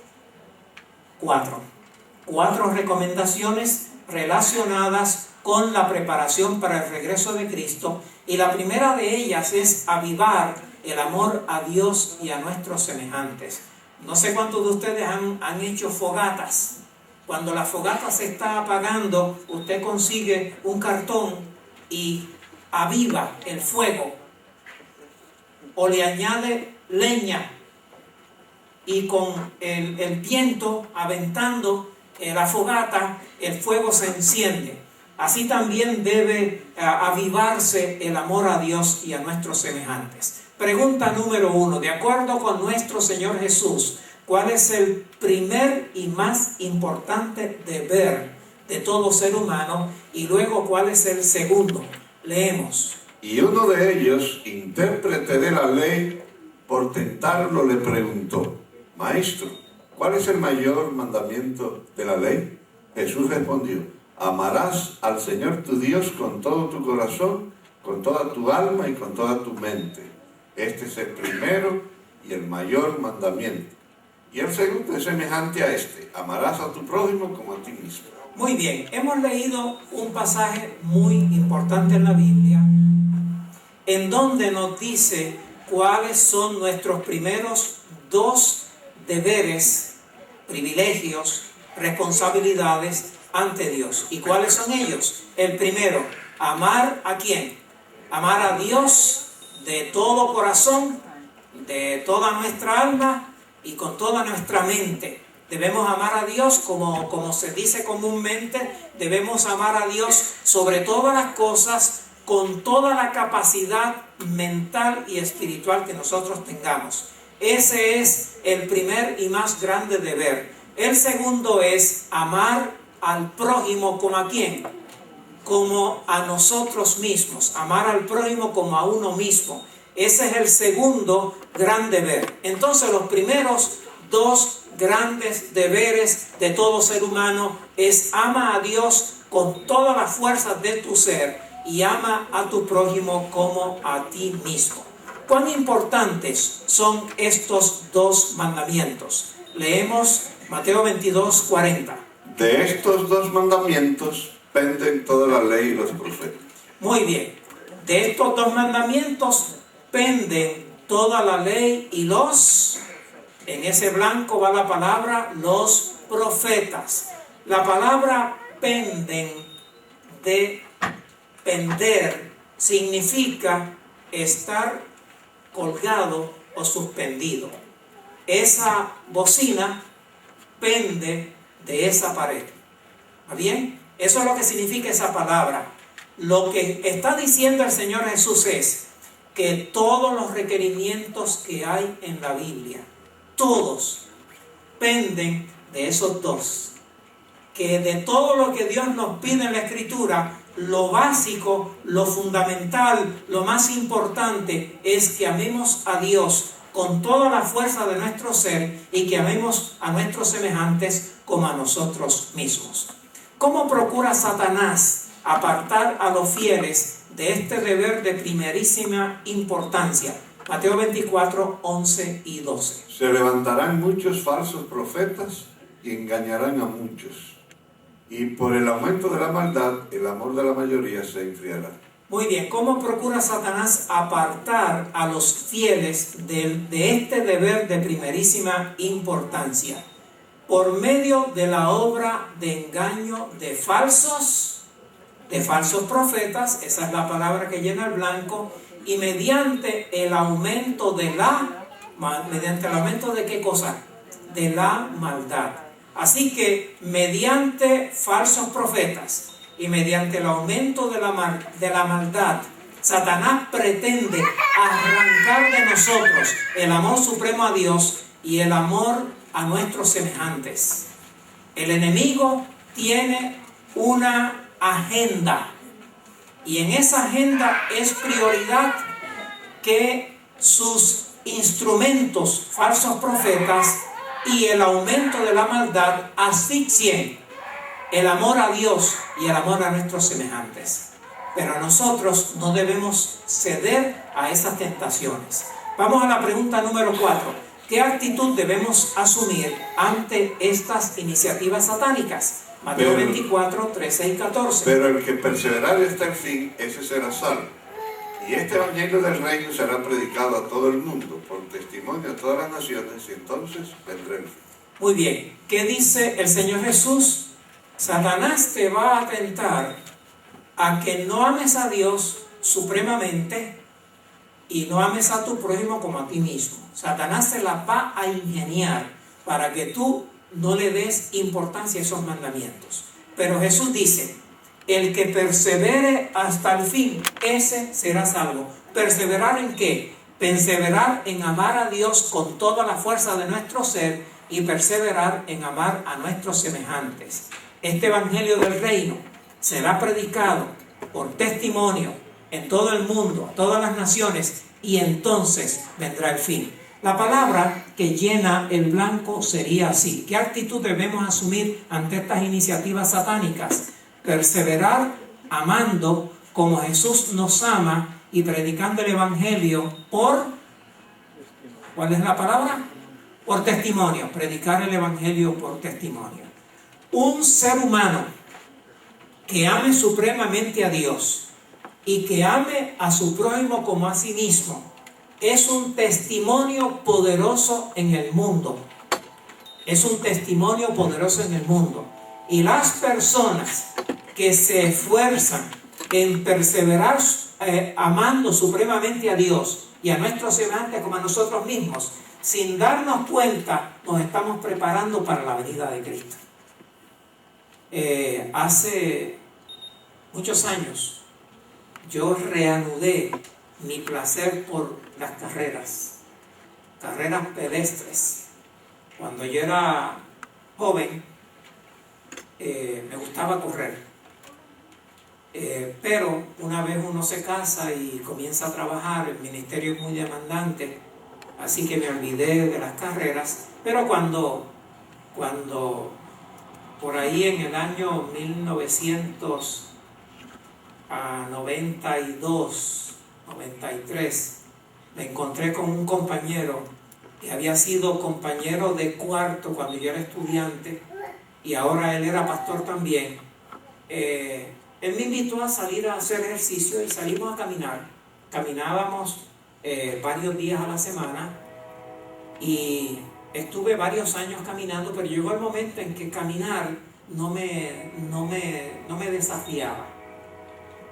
4 recomendaciones relacionadas con la preparación para el regreso de Cristo. Y la primera de ellas es avivar el amor a Dios y a nuestros semejantes. No sé cuántos de ustedes han hecho fogatas. Cuando la fogata se está apagando, usted consigue un cartón y aviva el fuego, o le añade leña, y con el viento aventando la fogata, el fuego se enciende. Así también debe avivarse el amor a Dios y a nuestros semejantes. Pregunta número 1. De acuerdo con nuestro Señor Jesús, ¿cuál es el primer y más importante deber de todo ser humano? Y luego, ¿cuál es el segundo? Leemos. Y uno de ellos, intérprete de la ley, por tentarlo le preguntó: Maestro, ¿cuál es el mayor mandamiento de la ley? Jesús respondió: amarás al Señor tu Dios con todo tu corazón, con toda tu alma y con toda tu mente. Este es el primero y el mayor mandamiento. Y el segundo es semejante a este: amarás a tu prójimo como a ti mismo. Muy bien, hemos leído un pasaje muy importante en la Biblia, en donde nos dice cuáles son nuestros primeros 2 deberes, privilegios, responsabilidades ante Dios. ¿Y cuáles son ellos? El primero, amar ¿a quién? Amar a Dios de todo corazón, de toda nuestra alma y con toda nuestra mente. Debemos amar a Dios como se dice comúnmente. Debemos amar a Dios sobre todas las cosas, con toda la capacidad mental y espiritual que nosotros tengamos. Ese es el primer y más grande deber. El segundo es amar al prójimo como a quién, como a nosotros mismos, amar al prójimo como a uno mismo. Ese es el segundo gran deber. Entonces los primeros dos grandes deberes de todo ser humano es ama a Dios con todas las fuerzas de tu ser y ama a tu prójimo como a ti mismo. ¿Cuán importantes son estos dos mandamientos? Leemos Mateo 22:40. De estos dos mandamientos penden toda la ley y los profetas. Muy bien. De estos dos mandamientos penden toda la ley y los... En ese blanco va la palabra los profetas. La palabra penden, de pender, significa estar colgado o suspendido. Esa bocina pende de esa pared. ¿Está bien? Eso es lo que significa esa palabra. Lo que está diciendo el Señor Jesús es que todos los requerimientos que hay en la Biblia, todos penden de esos dos. Que de todo lo que Dios nos pide en la Escritura, lo básico, lo fundamental, lo más importante es que amemos a Dios con toda la fuerza de nuestro ser y que amemos a nuestros semejantes como a nosotros mismos. ¿Cómo procura Satanás apartar a los fieles de este deber de primerísima importancia? Mateo 24, 11 y 12. Se levantarán muchos falsos profetas y engañarán a muchos. Y por el aumento de la maldad, el amor de la mayoría se enfriará. Muy bien, ¿cómo procura Satanás apartar a los fieles de este deber de primerísima importancia? Por medio de la obra de engaño de falsos profetas, esa es la palabra que llena el blanco, y mediante el aumento de ¿qué cosa? De la maldad. Así que mediante falsos profetas y mediante el aumento de la maldad, Satanás pretende arrancar de nosotros el amor supremo a Dios y el amor a nuestros semejantes. El enemigo tiene una agenda y en esa agenda es prioridad que sus instrumentos, falsos profetas y el aumento de la maldad asfixien el amor a Dios y el amor a nuestros semejantes. Pero nosotros no debemos ceder a esas tentaciones. Vamos a la pregunta número 4. ¿Qué actitud debemos asumir ante estas iniciativas satánicas? Mateo 24, 13 y 14. Pero el que perseverare hasta el fin, ese será salvo. Y este evangelio del reino será predicado a todo el mundo, por testimonio a todas las naciones, y entonces vendrá el fin. Muy bien, ¿qué dice el Señor Jesús? Satanás te va a tentar a que no ames a Dios supremamente y no ames a tu prójimo como a ti mismo. Satanás se la va a ingeniar para que tú no le des importancia a esos mandamientos. Pero Jesús dice, el que persevere hasta el fin, ese será salvo. ¿Perseverar en qué? Perseverar en amar a Dios con toda la fuerza de nuestro ser y perseverar en amar a nuestros semejantes. Este evangelio del reino será predicado por testimonio en todo el mundo, a todas las naciones, y entonces vendrá el fin. La palabra que llena el blanco sería así. ¿Qué actitud debemos asumir ante estas iniciativas satánicas? Perseverar amando como Jesús nos ama y predicando el evangelio por... ¿Cuál es la palabra? Por testimonio. Predicar el evangelio por testimonio. Un ser humano que ame supremamente a Dios y que ame a su prójimo como a sí mismo es un testimonio poderoso en el mundo. Es un testimonio poderoso en el mundo. Y las personas que se esfuerzan en perseverar amando supremamente a Dios y a nuestros semejantes como a nosotros mismos, sin darnos cuenta, nos estamos preparando para la venida de Cristo. Hace muchos años yo reanudé mi placer por las carreras pedestres. Cuando yo era joven, me gustaba correr. Pero una vez uno se casa y comienza a trabajar, el ministerio es muy demandante, así que me olvidé de las carreras. Pero cuando por ahí en el año 1992, 93, me encontré con un compañero que había sido compañero de cuarto cuando yo era estudiante y ahora él era pastor también. Él me invitó a salir a hacer ejercicio y salimos a caminar. Caminábamos varios días a la semana y estuve varios años caminando, pero llegó el momento en que caminar no me desafiaba.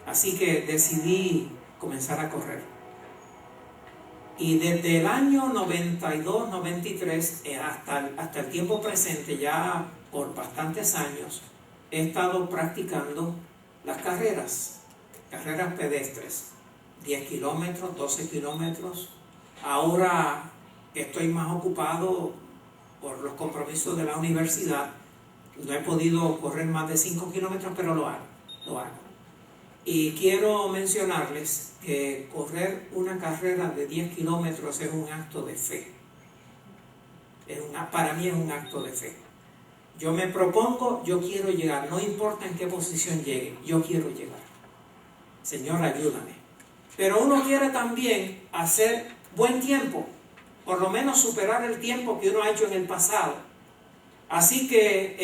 Así que decidí comenzar a correr. Y desde el año 92, 93 hasta el tiempo presente, ya por bastantes años, he estado practicando las carreras pedestres, 10 kilómetros, 12 kilómetros. Ahora estoy más ocupado por los compromisos de la universidad. No he podido correr más de 5 kilómetros, pero lo hago. Y quiero mencionarles que correr una carrera de 10 kilómetros es un acto de fe. Para mí es un acto de fe. Yo me propongo, yo quiero llegar, no importa en qué posición llegue, yo quiero llegar. Señor, ayúdame. Pero uno quiere también hacer buen tiempo, por lo menos superar el tiempo que uno ha hecho en el pasado. Así que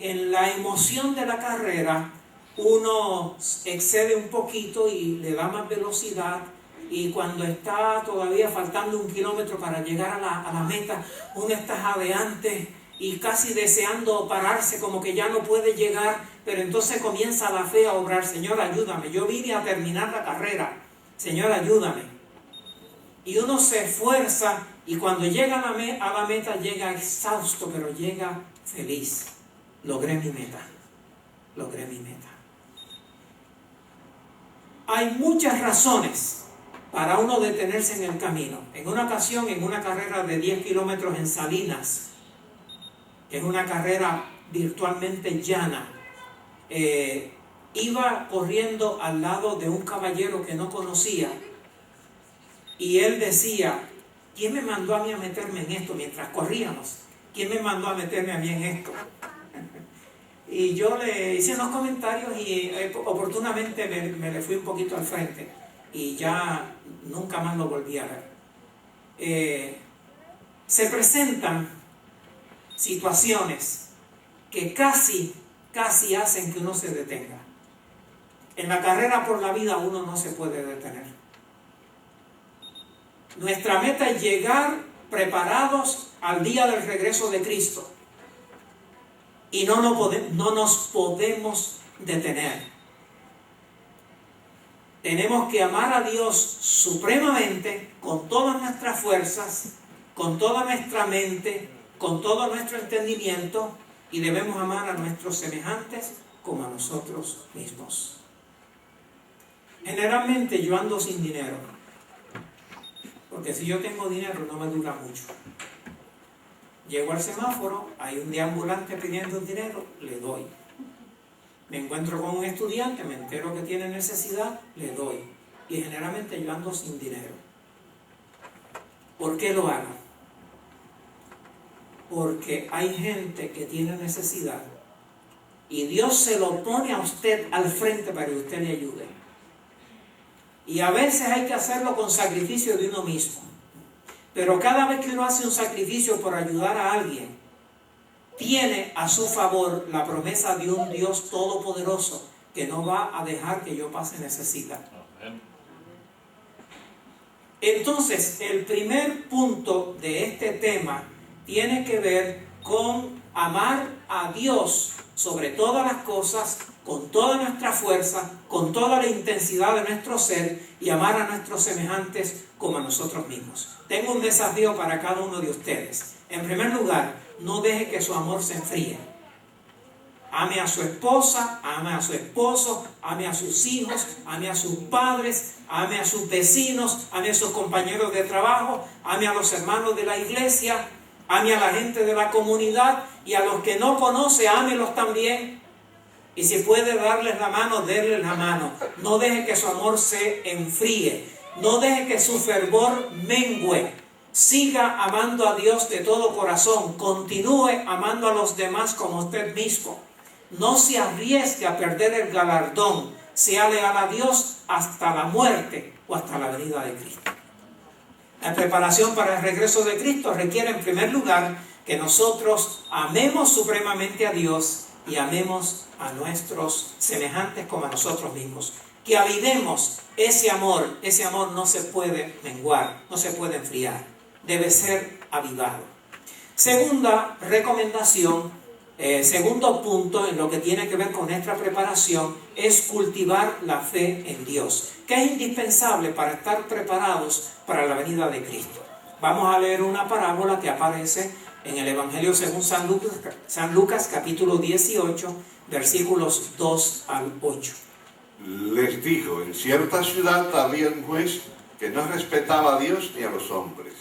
en la emoción de la carrera, uno excede un poquito y le da más velocidad, y cuando está todavía faltando 1 kilómetro para llegar a la meta, uno está jadeante y casi deseando pararse, como que ya no puede llegar, pero entonces comienza la fe a obrar. Señor, ayúdame, yo vine a terminar la carrera, Señor, ayúdame. Y uno se esfuerza y cuando llega a la meta llega exhausto, pero llega feliz. Logré mi meta. Hay muchas razones para uno detenerse en el camino. En una ocasión, en una carrera de 10 kilómetros en Salinas, que es una carrera virtualmente llana, iba corriendo al lado de un caballero que no conocía, y él decía: ¿quién me mandó a mí a meterme en esto? Mientras corríamos, ¿quién me mandó a meterme a mí en esto? Y yo le hice unos comentarios y oportunamente me le fui un poquito al frente y ya nunca más lo volví a ver. Se presentan situaciones que casi hacen que uno se detenga. En la carrera por la vida uno no se puede detener. Nuestra meta es llegar preparados al día del regreso de Cristo. Y no nos podemos detener. Tenemos que amar a Dios supremamente, con todas nuestras fuerzas, con toda nuestra mente, con todo nuestro entendimiento, y debemos amar a nuestros semejantes como a nosotros mismos. Generalmente yo ando sin dinero, porque si yo tengo dinero no me dura mucho. Llego al semáforo, hay un deambulante pidiendo dinero, le doy. Me encuentro con un estudiante, me entero que tiene necesidad, le doy. Y generalmente yo ando sin dinero. ¿Por qué lo hago? Porque hay gente que tiene necesidad y Dios se lo pone a usted al frente para que usted le ayude. Y a veces hay que hacerlo con sacrificio de uno mismo. Pero cada vez que uno hace un sacrificio por ayudar a alguien, tiene a su favor la promesa de un Dios todopoderoso que no va a dejar que yo pase necesidad. Entonces, el primer punto de este tema tiene que ver con amar a Dios sobre todas las cosas, con toda nuestra fuerza, con toda la intensidad de nuestro ser, y amar a nuestros semejantes como a nosotros mismos. Tengo un desafío para cada uno de ustedes. En primer lugar, no deje que su amor se enfríe. ame a su esposa, ame a su esposo, ame a sus hijos, ame a sus padres, ame a sus vecinos, ame a sus compañeros de trabajo, ame a los hermanos de la iglesia, ame a la gente de la comunidad, y a los que no conoce, ámelos también. Y si puede darles la mano, denles la mano. No deje que su amor se enfríe. No deje que su fervor mengüe. Siga amando a Dios de todo corazón. Continúe amando a los demás como usted mismo. No se arriesgue a perder el galardón. Sea leal a Dios hasta la muerte o hasta la venida de Cristo. La preparación para el regreso de Cristo requiere en primer lugar que nosotros amemos supremamente a Dios y amemos a nuestros semejantes como a nosotros mismos. Que avivemos ese amor no se puede menguar, no se puede enfriar, debe ser avivado. Segunda recomendación, segundo punto en lo que tiene que ver con nuestra preparación es cultivar la fe en Dios, que es indispensable para estar preparados para la venida de Cristo. Vamos a leer una parábola que aparece en el Evangelio según San Lucas capítulo 18, versículos 2 al 8. Les dijo, en cierta ciudad había un juez que no respetaba a Dios ni a los hombres.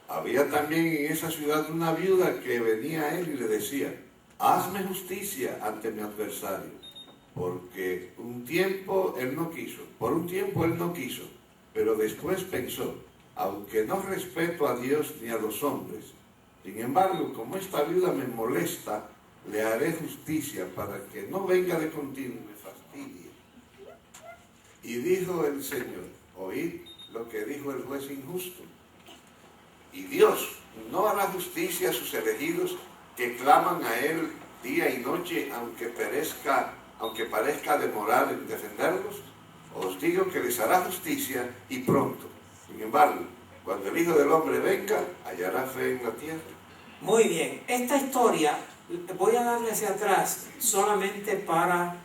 Había también en esa ciudad una viuda que venía a él y le decía, hazme justicia ante mi adversario, porque por un tiempo él no quiso, pero después pensó, aunque no respeto a Dios ni a los hombres, sin embargo, como esta viuda me molesta, le haré justicia para que no venga de continuo y me fastidie. Y dijo el Señor, oíd lo que dijo el juez injusto. Y Dios no hará justicia a sus elegidos que claman a Él día y noche, aunque parezca demorar en defenderlos. Os digo que les hará justicia y pronto. Sin embargo, cuando el Hijo del Hombre venga, hallará fe en la tierra. Muy bien, esta historia voy a darle hacia atrás solamente para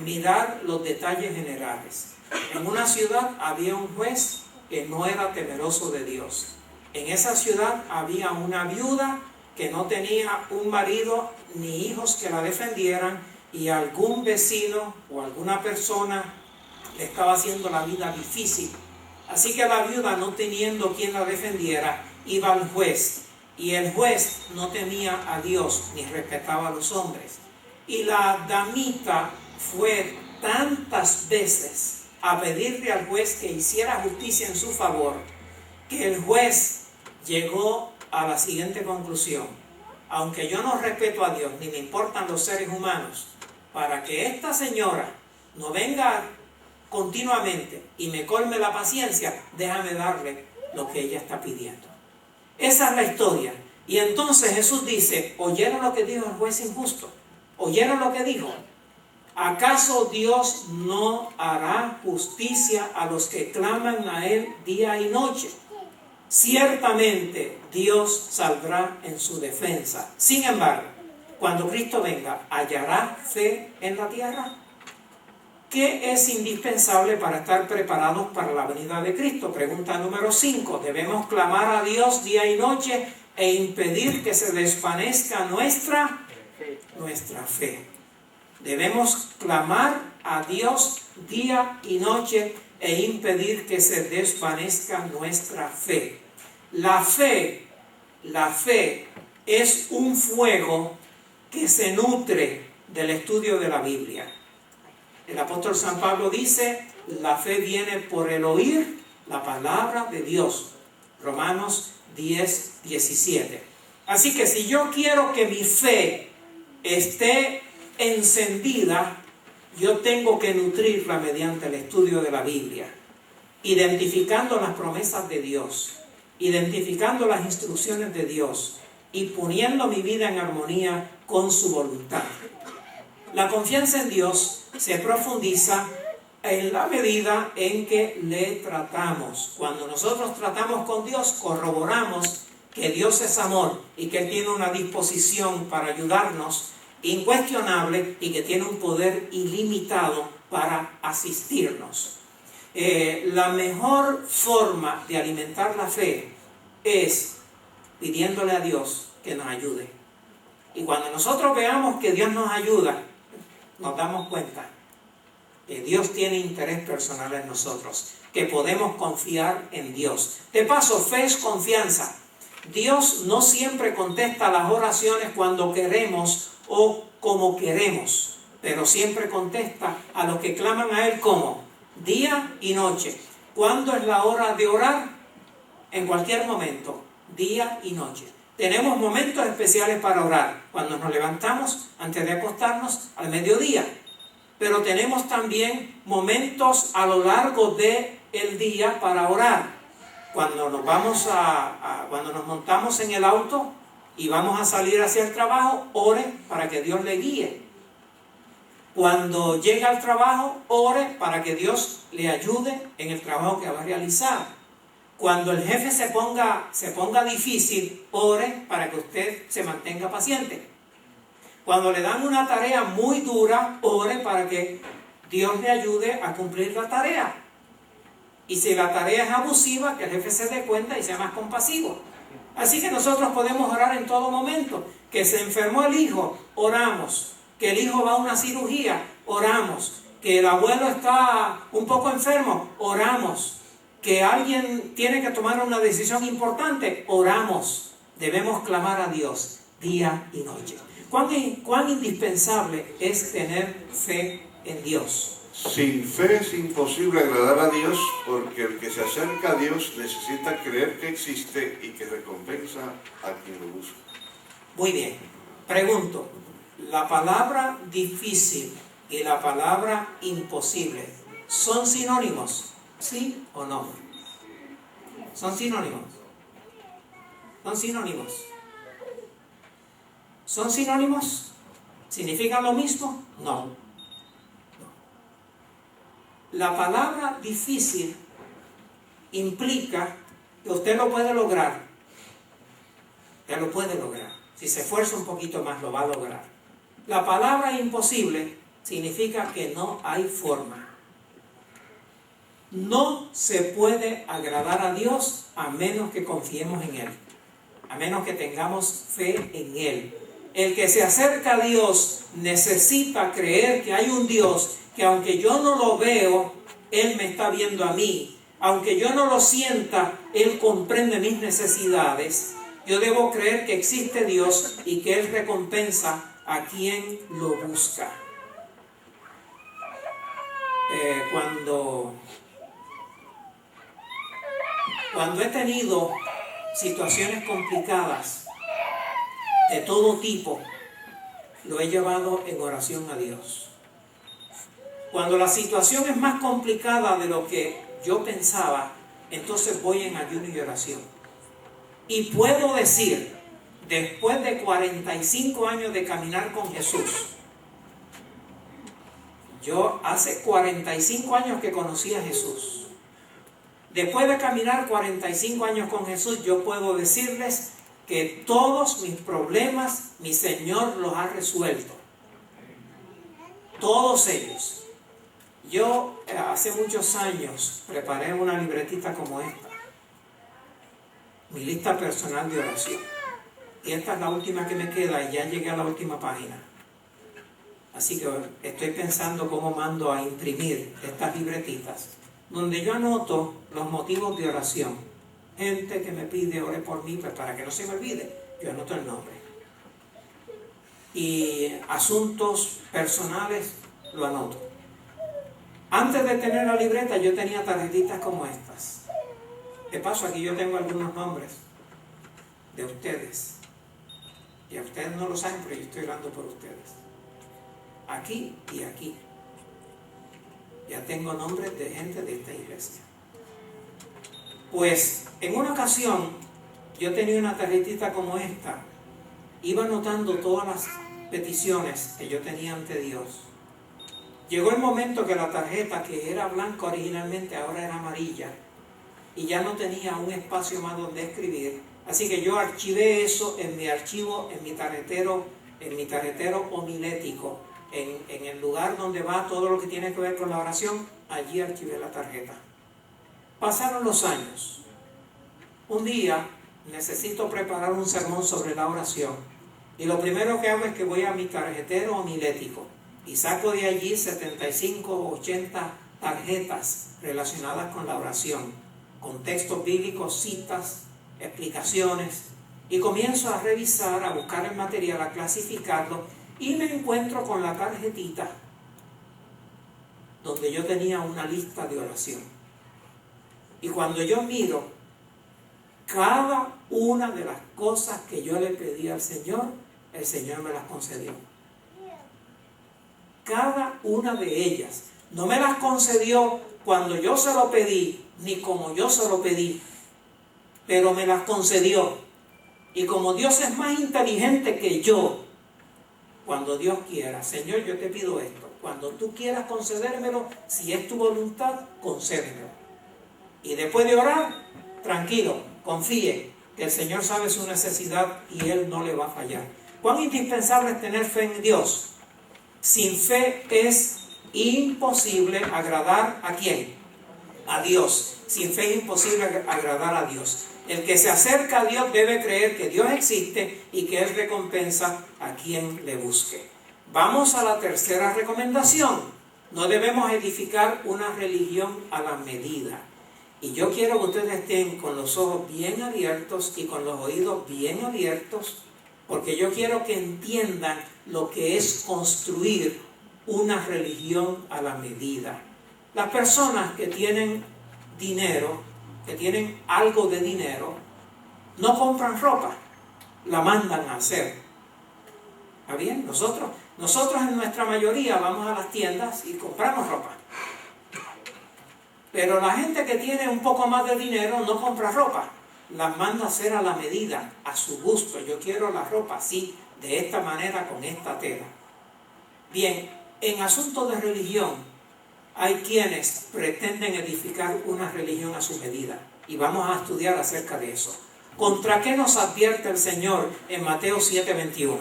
mirar los detalles generales. En una ciudad había un juez que no era temeroso de Dios. En esa ciudad había una viuda que no tenía un marido ni hijos que la defendieran, y algún vecino o alguna persona le estaba haciendo la vida difícil. Así que la viuda, no teniendo quien la defendiera, iba al juez. Y el juez no temía a Dios ni respetaba a los hombres. Y la damita fue tantas veces a pedirle al juez que hiciera justicia en su favor, que el juez llegó a la siguiente conclusión: aunque yo no respeto a Dios ni me importan los seres humanos, para que esta señora no venga continuamente y me colme la paciencia, déjame darle lo que ella está pidiendo. Esa es la historia. Y entonces Jesús dice, ¿oyeron lo que dijo el juez injusto? ¿Oyeron lo que dijo? ¿Acaso Dios no hará justicia a los que claman a Él día y noche? Ciertamente Dios saldrá en su defensa. Sin embargo, cuando Cristo venga, ¿hallará fe en la tierra? ¿Qué es indispensable para estar preparados para la venida de Cristo? Pregunta número 5. Debemos clamar a Dios día y noche e impedir que se desvanezca nuestra fe. Debemos clamar a Dios día y noche e impedir que se desvanezca nuestra fe. La fe es un fuego que se nutre del estudio de la Biblia. El apóstol San Pablo dice, la fe viene por el oír la palabra de Dios. Romanos 10, 17. Así que si yo quiero que mi fe esté encendida, yo tengo que nutrirla mediante el estudio de la Biblia, identificando las promesas de Dios, identificando las instrucciones de Dios y poniendo mi vida en armonía con su voluntad. La confianza en Dios se profundiza en la medida en que le tratamos. Cuando nosotros tratamos con Dios, corroboramos que Dios es amor y que Él tiene una disposición para ayudarnos incuestionable y que tiene un poder ilimitado para asistirnos. La mejor forma de alimentar la fe es pidiéndole a Dios que nos ayude. Y cuando nosotros veamos que Dios nos ayuda, nos damos cuenta que Dios tiene interés personal en nosotros, que podemos confiar en Dios. De paso, fe es confianza. Dios no siempre contesta las oraciones cuando queremos o como queremos, pero siempre contesta a los que claman a Él como día y noche. ¿Cuándo es la hora de orar? En cualquier momento, día y noche. Tenemos momentos especiales para orar, cuando nos levantamos antes de acostarnos al mediodía, pero tenemos también momentos a lo largo del día para orar. Cuando nos cuando nos montamos en el auto y vamos a salir hacia el trabajo, ore para que Dios le guíe. Cuando llega al trabajo, ore para que Dios le ayude en el trabajo que va a realizar. Cuando el jefe se ponga difícil, ore para que usted se mantenga paciente. Cuando le dan una tarea muy dura, ore para que Dios le ayude a cumplir la tarea. Y si la tarea es abusiva, que el jefe se dé cuenta y sea más compasivo. Así que nosotros podemos orar en todo momento. Que se enfermó el hijo, oramos. Que el hijo va a una cirugía, oramos. Que el abuelo está un poco enfermo, oramos. Que alguien tiene que tomar una decisión importante, oramos. Debemos clamar a Dios día y noche. ¿Cuán indispensable es tener fe en Dios? Sin fe es imposible agradar a Dios, porque el que se acerca a Dios necesita creer que existe y que recompensa a quien lo busca. Muy bien. Pregunto, ¿la palabra difícil y la palabra imposible son sinónimos? ¿Sí o no? ¿Son sinónimos? ¿Son sinónimos? ¿Son sinónimos? ¿Significan lo mismo? No. La palabra difícil implica que usted lo puede lograr. Ya lo puede lograr. Si se esfuerza un poquito más, lo va a lograr. La palabra imposible significa que no hay forma. No se puede agradar a Dios a menos que confiemos en Él, a menos que tengamos fe en Él. El que se acerca a Dios necesita creer que hay un Dios que aunque yo no lo veo, Él me está viendo a mí. Aunque yo no lo sienta, Él comprende mis necesidades. Yo debo creer que existe Dios y que Él recompensa a quien lo busca. Cuando he tenido situaciones complicadas de todo tipo, lo he llevado en oración a Dios. Cuando la situación es más complicada de lo que yo pensaba, entonces voy en ayuno y oración. Y puedo decir, después de 45 años de caminar con Jesús, yo hace 45 años que conocí a Jesús. Después de caminar 45 años con Jesús, yo puedo decirles que todos mis problemas, mi Señor los ha resuelto. Todos ellos. Yo hace muchos años preparé una libretita como esta, mi lista personal de oración. Y esta es la última que me queda y ya llegué a la última página. Así que estoy pensando cómo mando a imprimir estas libretitas, donde yo anoto los motivos de oración. Gente que me pide ore por mí, pues para que no se me olvide, yo anoto el nombre. Y asuntos personales lo anoto. Antes de tener la libreta yo tenía tarjetitas como estas. De paso, aquí yo tengo algunos nombres de ustedes. Y a ustedes no lo saben, pero yo estoy orando por ustedes. Aquí y aquí. Ya tengo nombres de gente de esta iglesia. Pues en una ocasión yo tenía una tarjetita como esta. Iba anotando todas las peticiones que yo tenía ante Dios. Llegó el momento que la tarjeta, que era blanca originalmente, ahora era amarilla. Y ya no tenía un espacio más donde escribir. Así que yo archivé eso en mi archivo, en mi tarjetero homilético. En el lugar donde va todo lo que tiene que ver con la oración, allí archivé la tarjeta. Pasaron los años. Un día necesito preparar un sermón sobre la oración Y lo primero que hago es que voy a mi tarjetero homilético y saco de allí 75 o 80 tarjetas relacionadas con la oración, con textos bíblicos, citas, explicaciones, y comienzo a revisar, a buscar el material, a clasificarlo, y me encuentro con la tarjetita donde yo tenía una lista de oración. Y cuando yo miro cada una de las cosas que yo le pedí al Señor, el Señor me las concedió. Cada una de ellas. No me las concedió cuando yo se lo pedí, ni como yo se lo pedí, pero me las concedió. Y como Dios es más inteligente que yo, cuando Dios quiera, Señor, yo te pido esto. Cuando tú quieras concedérmelo, si es tu voluntad, concédemelo. Y después de orar, tranquilo, confíe que el Señor sabe su necesidad y Él no le va a fallar. ¿Cuán indispensable es tener fe en Dios? Sin fe es imposible agradar ¿a quién? A Dios. Sin fe es imposible agradar a Dios. El que se acerca a Dios debe creer que Dios existe y que Él recompensa a quien le busque. Vamos a la tercera recomendación. No debemos edificar una religión a la medida. Y yo quiero que ustedes estén con los ojos bien abiertos y con los oídos bien abiertos, porque yo quiero que entiendan lo que es construir una religión a la medida. Las personas que tienen dinero, que tienen algo de dinero, no compran ropa, la mandan a hacer. ¿Está bien? Nosotros en nuestra mayoría vamos a las tiendas y compramos ropa. Pero la gente que tiene un poco más de dinero no compra ropa, las manda a hacer a la medida, a su gusto. Yo quiero la ropa así, de esta manera, con esta tela. Bien, en asuntos de religión, hay quienes pretenden edificar una religión a su medida. Y vamos a estudiar acerca de eso. ¿Contra qué nos advierte el Señor en Mateo 7:21?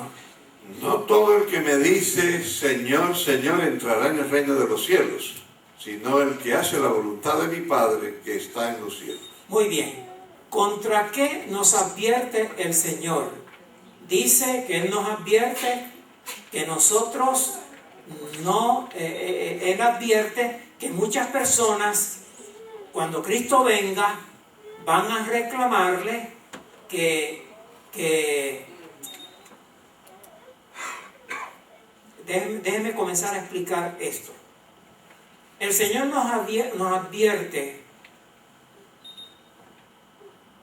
No todo el que me dice, Señor, Señor, entrará en el reino de los cielos, sino el que hace la voluntad de mi Padre que está en los cielos. Muy bien. ¿Contra qué nos advierte el Señor? Dice que Él nos advierte que nosotros Él advierte que muchas personas, cuando Cristo venga, van a reclamarle déjenme comenzar a explicar esto. El Señor nos advierte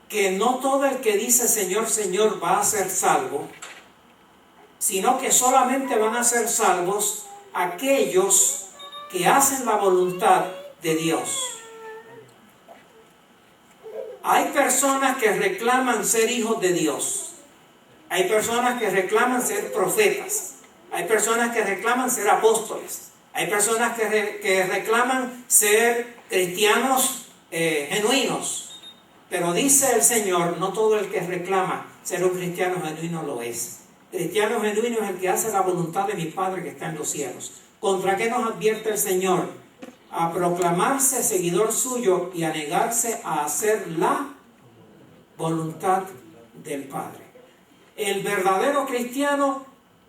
que no todo el que dice Señor, Señor va a ser salvo, sino que solamente van a ser salvos aquellos que hacen la voluntad de Dios. Hay personas que reclaman ser hijos de Dios. Hay personas que reclaman ser profetas. Hay personas que reclaman ser apóstoles. Hay personas que reclaman ser cristianos genuinos. Pero dice el Señor, no todo el que reclama ser un cristiano genuino lo es. Cristiano genuino es el que hace la voluntad de mi Padre que está en los cielos. ¿Contra qué nos advierte el Señor? A proclamarse seguidor suyo y a negarse a hacer la voluntad del Padre. El verdadero cristiano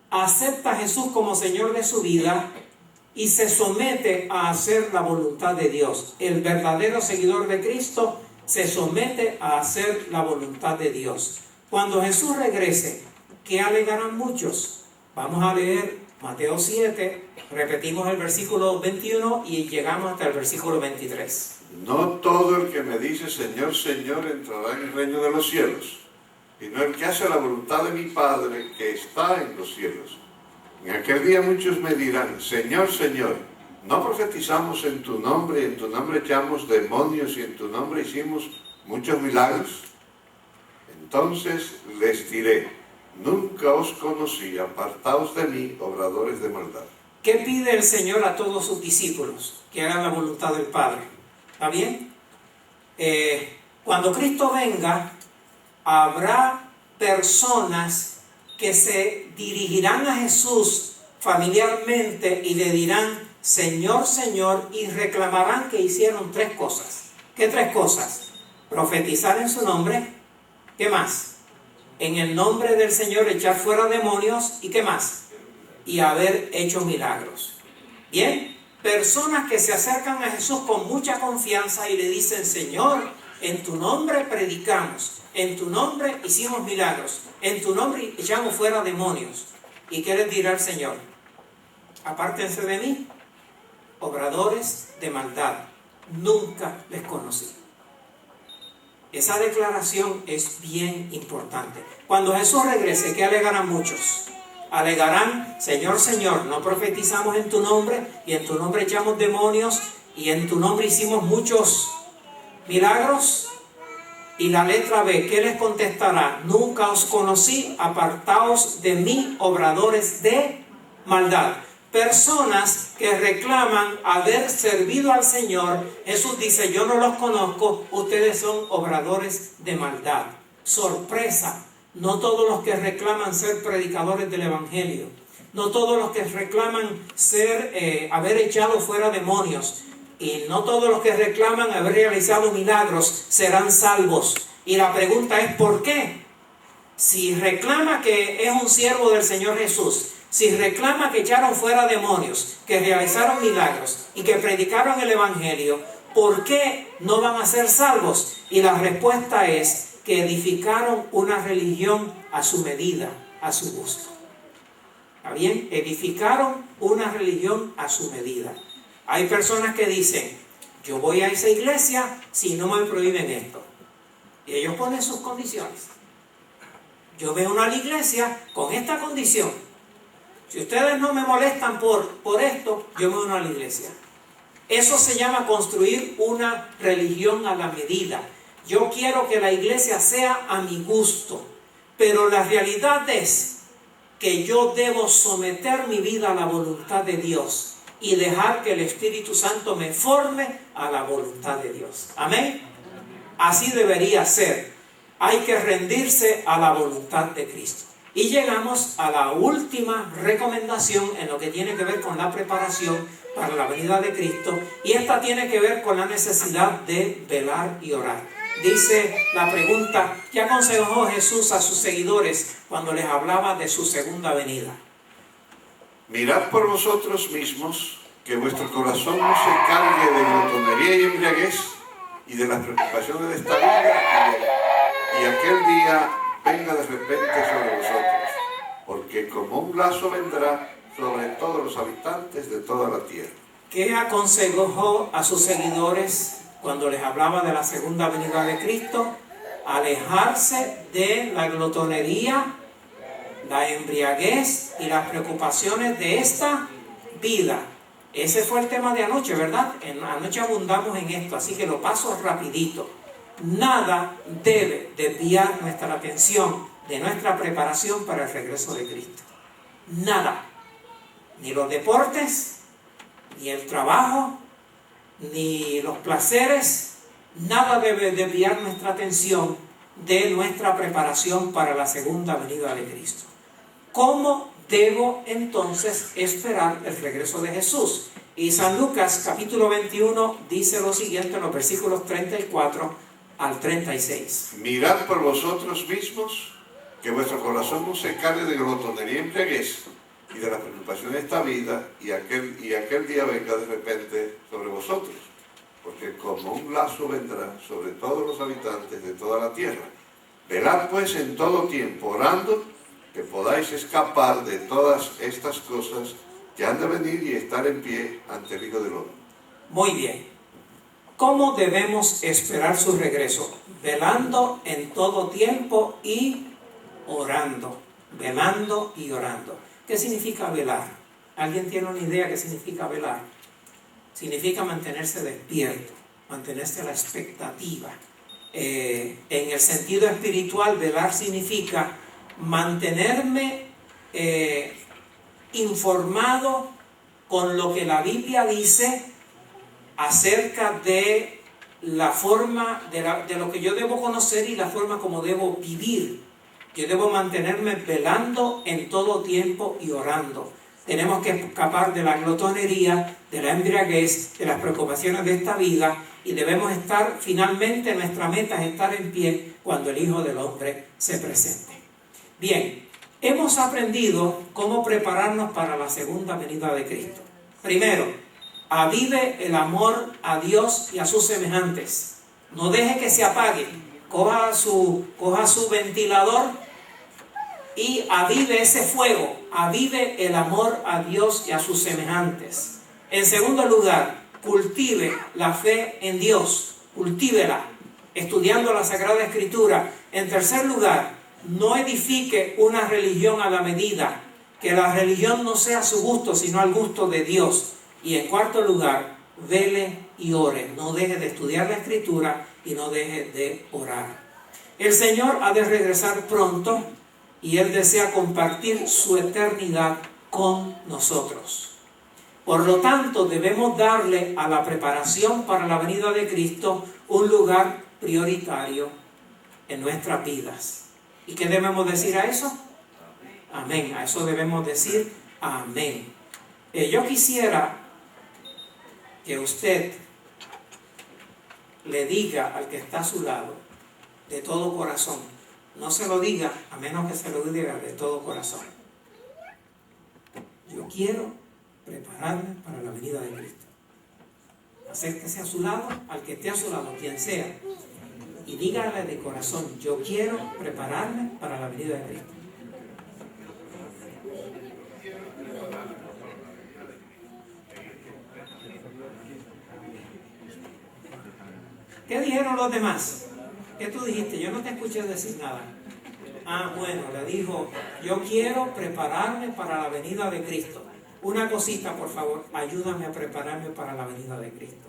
acepta a Jesús como Señor de su vida y se somete a hacer la voluntad de Dios. El verdadero seguidor de Cristo se somete a hacer la voluntad de Dios. Cuando Jesús regrese, ¿qué alegarán muchos? Vamos a leer Mateo 7, repetimos el versículo 21 y llegamos hasta el versículo 23. No todo el que me dice Señor, Señor entrará en el reino de los cielos, sino el que hace la voluntad de mi Padre que está en los cielos. En aquel día muchos me dirán, Señor, Señor, ¿no profetizamos en tu nombre, y en tu nombre echamos demonios y en tu nombre hicimos muchos milagros? Entonces les diré, nunca os conocí, apartaos de mí, obradores de maldad. ¿Qué pide el Señor a todos sus discípulos? Que hagan la voluntad del Padre. ¿Está bien? Cuando Cristo venga, habrá personas que se dirigirán a Jesús familiarmente y le dirán, Señor, Señor, y reclamarán que hicieron tres cosas. ¿Qué tres cosas? Profetizar en su nombre. ¿Qué más? en el nombre del Señor echar fuera demonios y ¿qué más? Y haber hecho milagros. Bien, personas que se acercan a Jesús con mucha confianza y le dicen: Señor, en tu nombre predicamos, en tu nombre hicimos milagros, en tu nombre echamos fuera demonios. ¿Y qué les dirá el Señor? Apártense de mí, obradores de maldad, nunca les conocí. Esa declaración es bien importante. Cuando Jesús regrese, ¿qué alegarán muchos? Alegarán: Señor, Señor, no profetizamos en tu nombre, y en tu nombre echamos demonios, y en tu nombre hicimos muchos milagros. Y la letra B, ¿qué les contestará? Nunca os conocí, apartaos de mí, obradores de maldad. Personas que reclaman haber servido al Señor. Jesús dice: yo no los conozco, ustedes son obradores de maldad. Sorpresa, no todos los que reclaman ser predicadores del Evangelio, no todos los que reclaman haber echado fuera demonios, y no todos los que reclaman haber realizado milagros serán salvos. Y la pregunta es: ¿por qué? Si reclama que es un siervo del Señor Jesús, si reclama que echaron fuera demonios, que realizaron milagros y que predicaron el Evangelio, ¿por qué no van a ser salvos? Y la respuesta es que edificaron una religión a su medida, a su gusto. ¿Está bien? Edificaron una religión a su medida. Hay personas que dicen: yo voy a esa iglesia si no me prohíben esto. Y ellos ponen sus condiciones. Yo vengo a la iglesia con esta condición. Si ustedes no me molestan por esto, yo me uno a la iglesia. Eso se llama construir una religión a la medida. Yo quiero que la iglesia sea a mi gusto, pero la realidad es que yo debo someter mi vida a la voluntad de Dios y dejar que el Espíritu Santo me forme a la voluntad de Dios. Amén. Así debería ser. Hay que rendirse a la voluntad de Cristo. Y llegamos a la última recomendación en lo que tiene que ver con la preparación para la venida de Cristo, y esta tiene que ver con la necesidad de velar y orar. Dice la pregunta: ¿qué aconsejó Jesús a sus seguidores cuando les hablaba de su segunda venida? Mirad por vosotros mismos, que vuestro corazón no se cargue de glotonería y embriaguez y de las preocupaciones de esta vida, y aquel día venga de repente sobre vosotros, porque como un lazo vendrá sobre todos los habitantes de toda la tierra. ¿Qué aconsejó a sus seguidores cuando les hablaba de la segunda venida de Cristo? Alejarse de la glotonería, la embriaguez y las preocupaciones de esta vida. Ese fue el tema de anoche, ¿verdad? Anoche abundamos en esto, así que lo paso rapidito. Nada debe desviar nuestra atención de nuestra preparación para el regreso de Cristo. Nada. Ni los deportes, ni el trabajo, ni los placeres. Nada debe desviar nuestra atención de nuestra preparación para la segunda venida de Cristo. ¿Cómo debo entonces esperar el regreso de Jesús? Y San Lucas capítulo 21 dice lo siguiente en los versículos 34 al 36. Mirad por vosotros mismos, que vuestro corazón no se cargue de glotonería y embriaguez y de las preocupaciones de esta vida, y aquel día venga de repente sobre vosotros, porque como un lazo vendrá sobre todos los habitantes de toda la tierra. Velad pues en todo tiempo, orando, que podáis escapar de todas estas cosas que han de venir y estar en pie ante el Hijo del Hombre. Muy bien. ¿Cómo debemos esperar su regreso? Velando en todo tiempo y orando. Velando y orando. ¿Qué significa velar? ¿Alguien tiene una idea qué significa velar? Significa mantenerse despierto, mantenerse a la expectativa. En el sentido espiritual, velar significa mantenerme informado con lo que la Biblia dice acerca de la forma, de lo que yo debo conocer y la forma como debo vivir. Yo debo mantenerme velando en todo tiempo y orando. Tenemos que escapar de la glotonería, de la embriaguez, de las preocupaciones de esta vida, y debemos estar, finalmente nuestra meta es estar en pie cuando el Hijo del Hombre se presente. Bien, hemos aprendido cómo prepararnos para la segunda venida de Cristo. Primero, avive el amor a Dios y a sus semejantes. No deje que se apague. Coja su ventilador y avive ese fuego. Avive el amor a Dios y a sus semejantes. En segundo lugar, cultive la fe en Dios. Cultívela, estudiando la Sagrada Escritura. En tercer lugar, no edifique una religión a la medida. Que la religión no sea a su gusto, sino al gusto de Dios. Y en cuarto lugar, vele y ore. No deje de estudiar la Escritura y no deje de orar. El Señor ha de regresar pronto y Él desea compartir su eternidad con nosotros. Por lo tanto, debemos darle a la preparación para la venida de Cristo un lugar prioritario en nuestras vidas. ¿Y qué debemos decir a eso? Amén. A eso debemos decir amén. Yo quisiera que usted le diga al que está a su lado de todo corazón. No se lo diga a menos que se lo diga de todo corazón. Yo quiero prepararme para la venida de Cristo. Acérquese a su lado, al que esté a su lado, quien sea, y dígale de corazón: yo quiero prepararme para la venida de Cristo. ¿Qué dijeron los demás? ¿Qué tú dijiste? Yo no te escuché decir nada. Ah, bueno, le dijo: yo quiero prepararme para la venida de Cristo. Una cosita, por favor, ayúdame a prepararme para la venida de Cristo.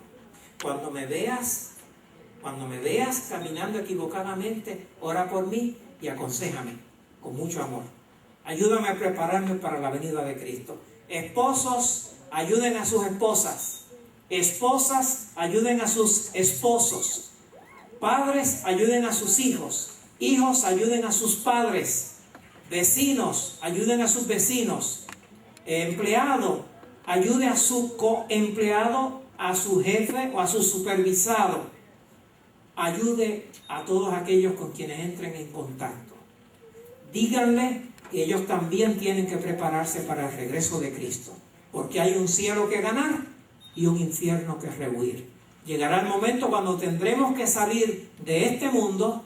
Cuando me veas caminando equivocadamente, ora por mí y aconséjame con mucho amor. Ayúdame a prepararme para la venida de Cristo. Esposos, ayuden a sus esposas. Esposas, ayuden a sus esposos. Padres, ayuden a sus hijos. Hijos, ayuden a sus padres. Vecinos, ayuden a sus vecinos. Empleado, ayude a su coempleado, a su jefe o a su supervisado. Ayude a todos aquellos con quienes entren en contacto. Díganle que ellos también tienen que prepararse para el regreso de Cristo, porque hay un cielo que ganar y un infierno que rehuir. Llegará el momento cuando tendremos que salir de este mundo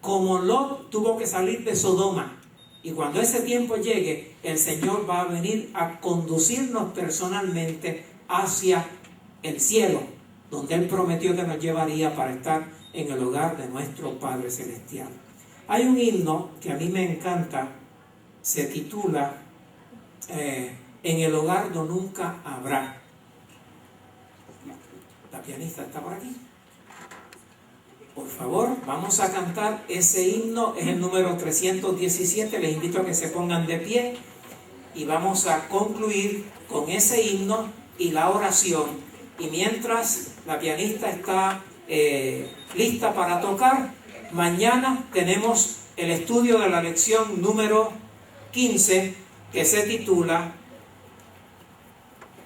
como Lot tuvo que salir de Sodoma. Y cuando ese tiempo llegue, el Señor va a venir a conducirnos personalmente hacia el cielo, donde Él prometió que nos llevaría para estar en el hogar de nuestro Padre Celestial. Hay un himno que a mí me encanta, se titula En el hogar donde nunca habrá. La pianista está por aquí. Por favor, vamos a cantar ese himno, es el número 317, les invito a que se pongan de pie y vamos a concluir con ese himno y la oración. Y mientras la pianista está lista para tocar, mañana tenemos el estudio de la lección número 15 que se titula,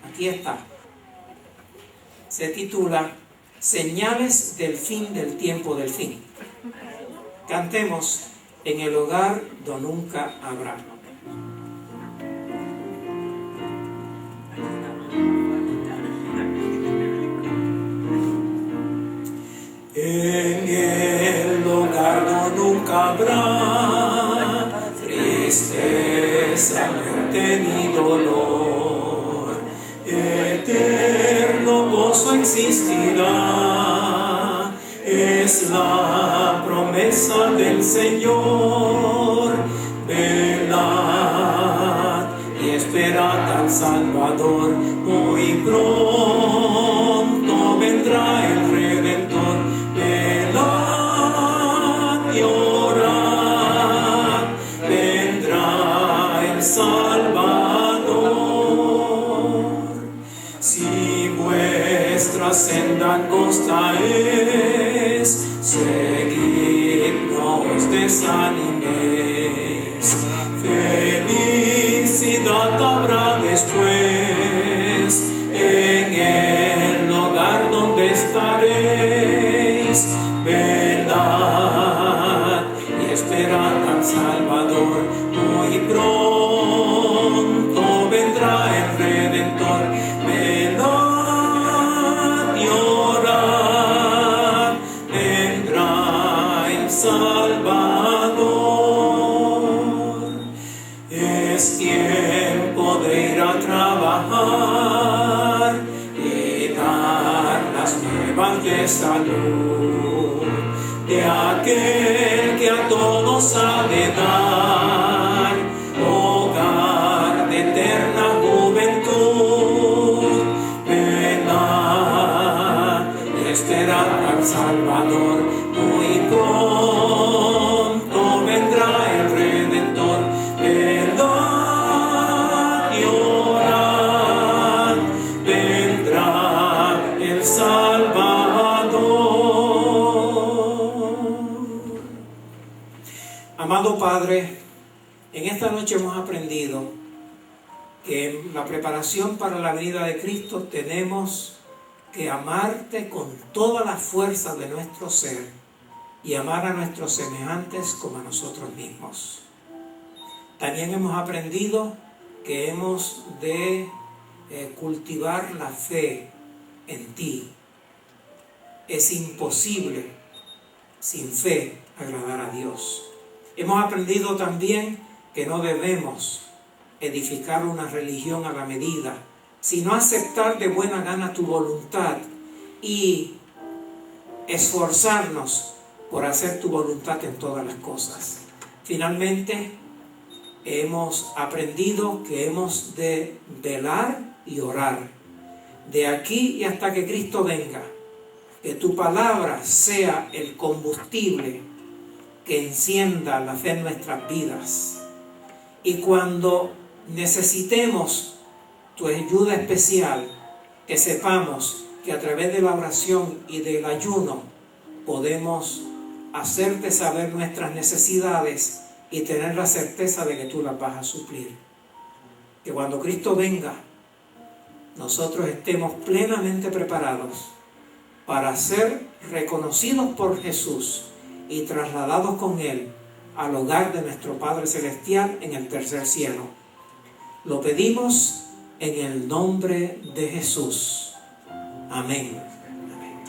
aquí está, se titula Señales del fin del tiempo del fin. Cantemos En el hogar donde nunca habrá. En el hogar donde nunca habrá tristeza, muerte ni dolor, eterno gozo existirá, es la promesa del Señor. Velad y esperad al Salvador, muy pronto vendrá el Redentor. Velad y orad, vendrá el Salvador. Si vuestra senda angosta es, seguid, no os desaniméis. Felicidad habrá después en el hogar donde estaréis. Velad y esperad al Salvador, muy pronto vendrá el Redentor. Velad y orad, vendrá el Salvador. Es tiempo de ir a trabajar y dar las nuevas de salud de aquel que a todos ha de dar hogar de eterna juventud. Venad, esperad al Salvador, muy pronto vendrá el Redentor. Velad y orad, vendrá el Salvador. Amado Padre, en esta noche hemos aprendido que en la preparación para la venida de Cristo tenemos que amarte con toda la fuerza de nuestro ser y amar a nuestros semejantes como a nosotros mismos. También hemos aprendido que hemos de cultivar la fe en ti. Es imposible sin fe agradar a Dios. Hemos aprendido también que no debemos edificar una religión a la medida, sino aceptar de buena gana tu voluntad y esforzarnos por hacer tu voluntad en todas las cosas. Finalmente, hemos aprendido que hemos de velar y orar de aquí y hasta que Cristo venga. Que tu palabra sea el combustible que encienda la fe en nuestras vidas. Y cuando necesitemos tu ayuda especial, que sepamos que a través de la oración y del ayuno podemos hacerte saber nuestras necesidades y tener la certeza de que tú las vas a suplir. Que cuando Cristo venga, nosotros estemos plenamente preparados para ser reconocidos por Jesús y trasladados con Él al hogar de nuestro Padre Celestial en el tercer cielo. Lo pedimos en el nombre de Jesús. Amén. Amén.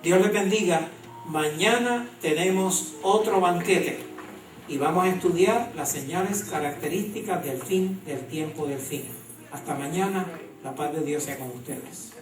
Dios les bendiga. Mañana tenemos otro banquete y vamos a estudiar las señales características del fin, del tiempo del fin. Hasta mañana. La paz de Dios sea con ustedes.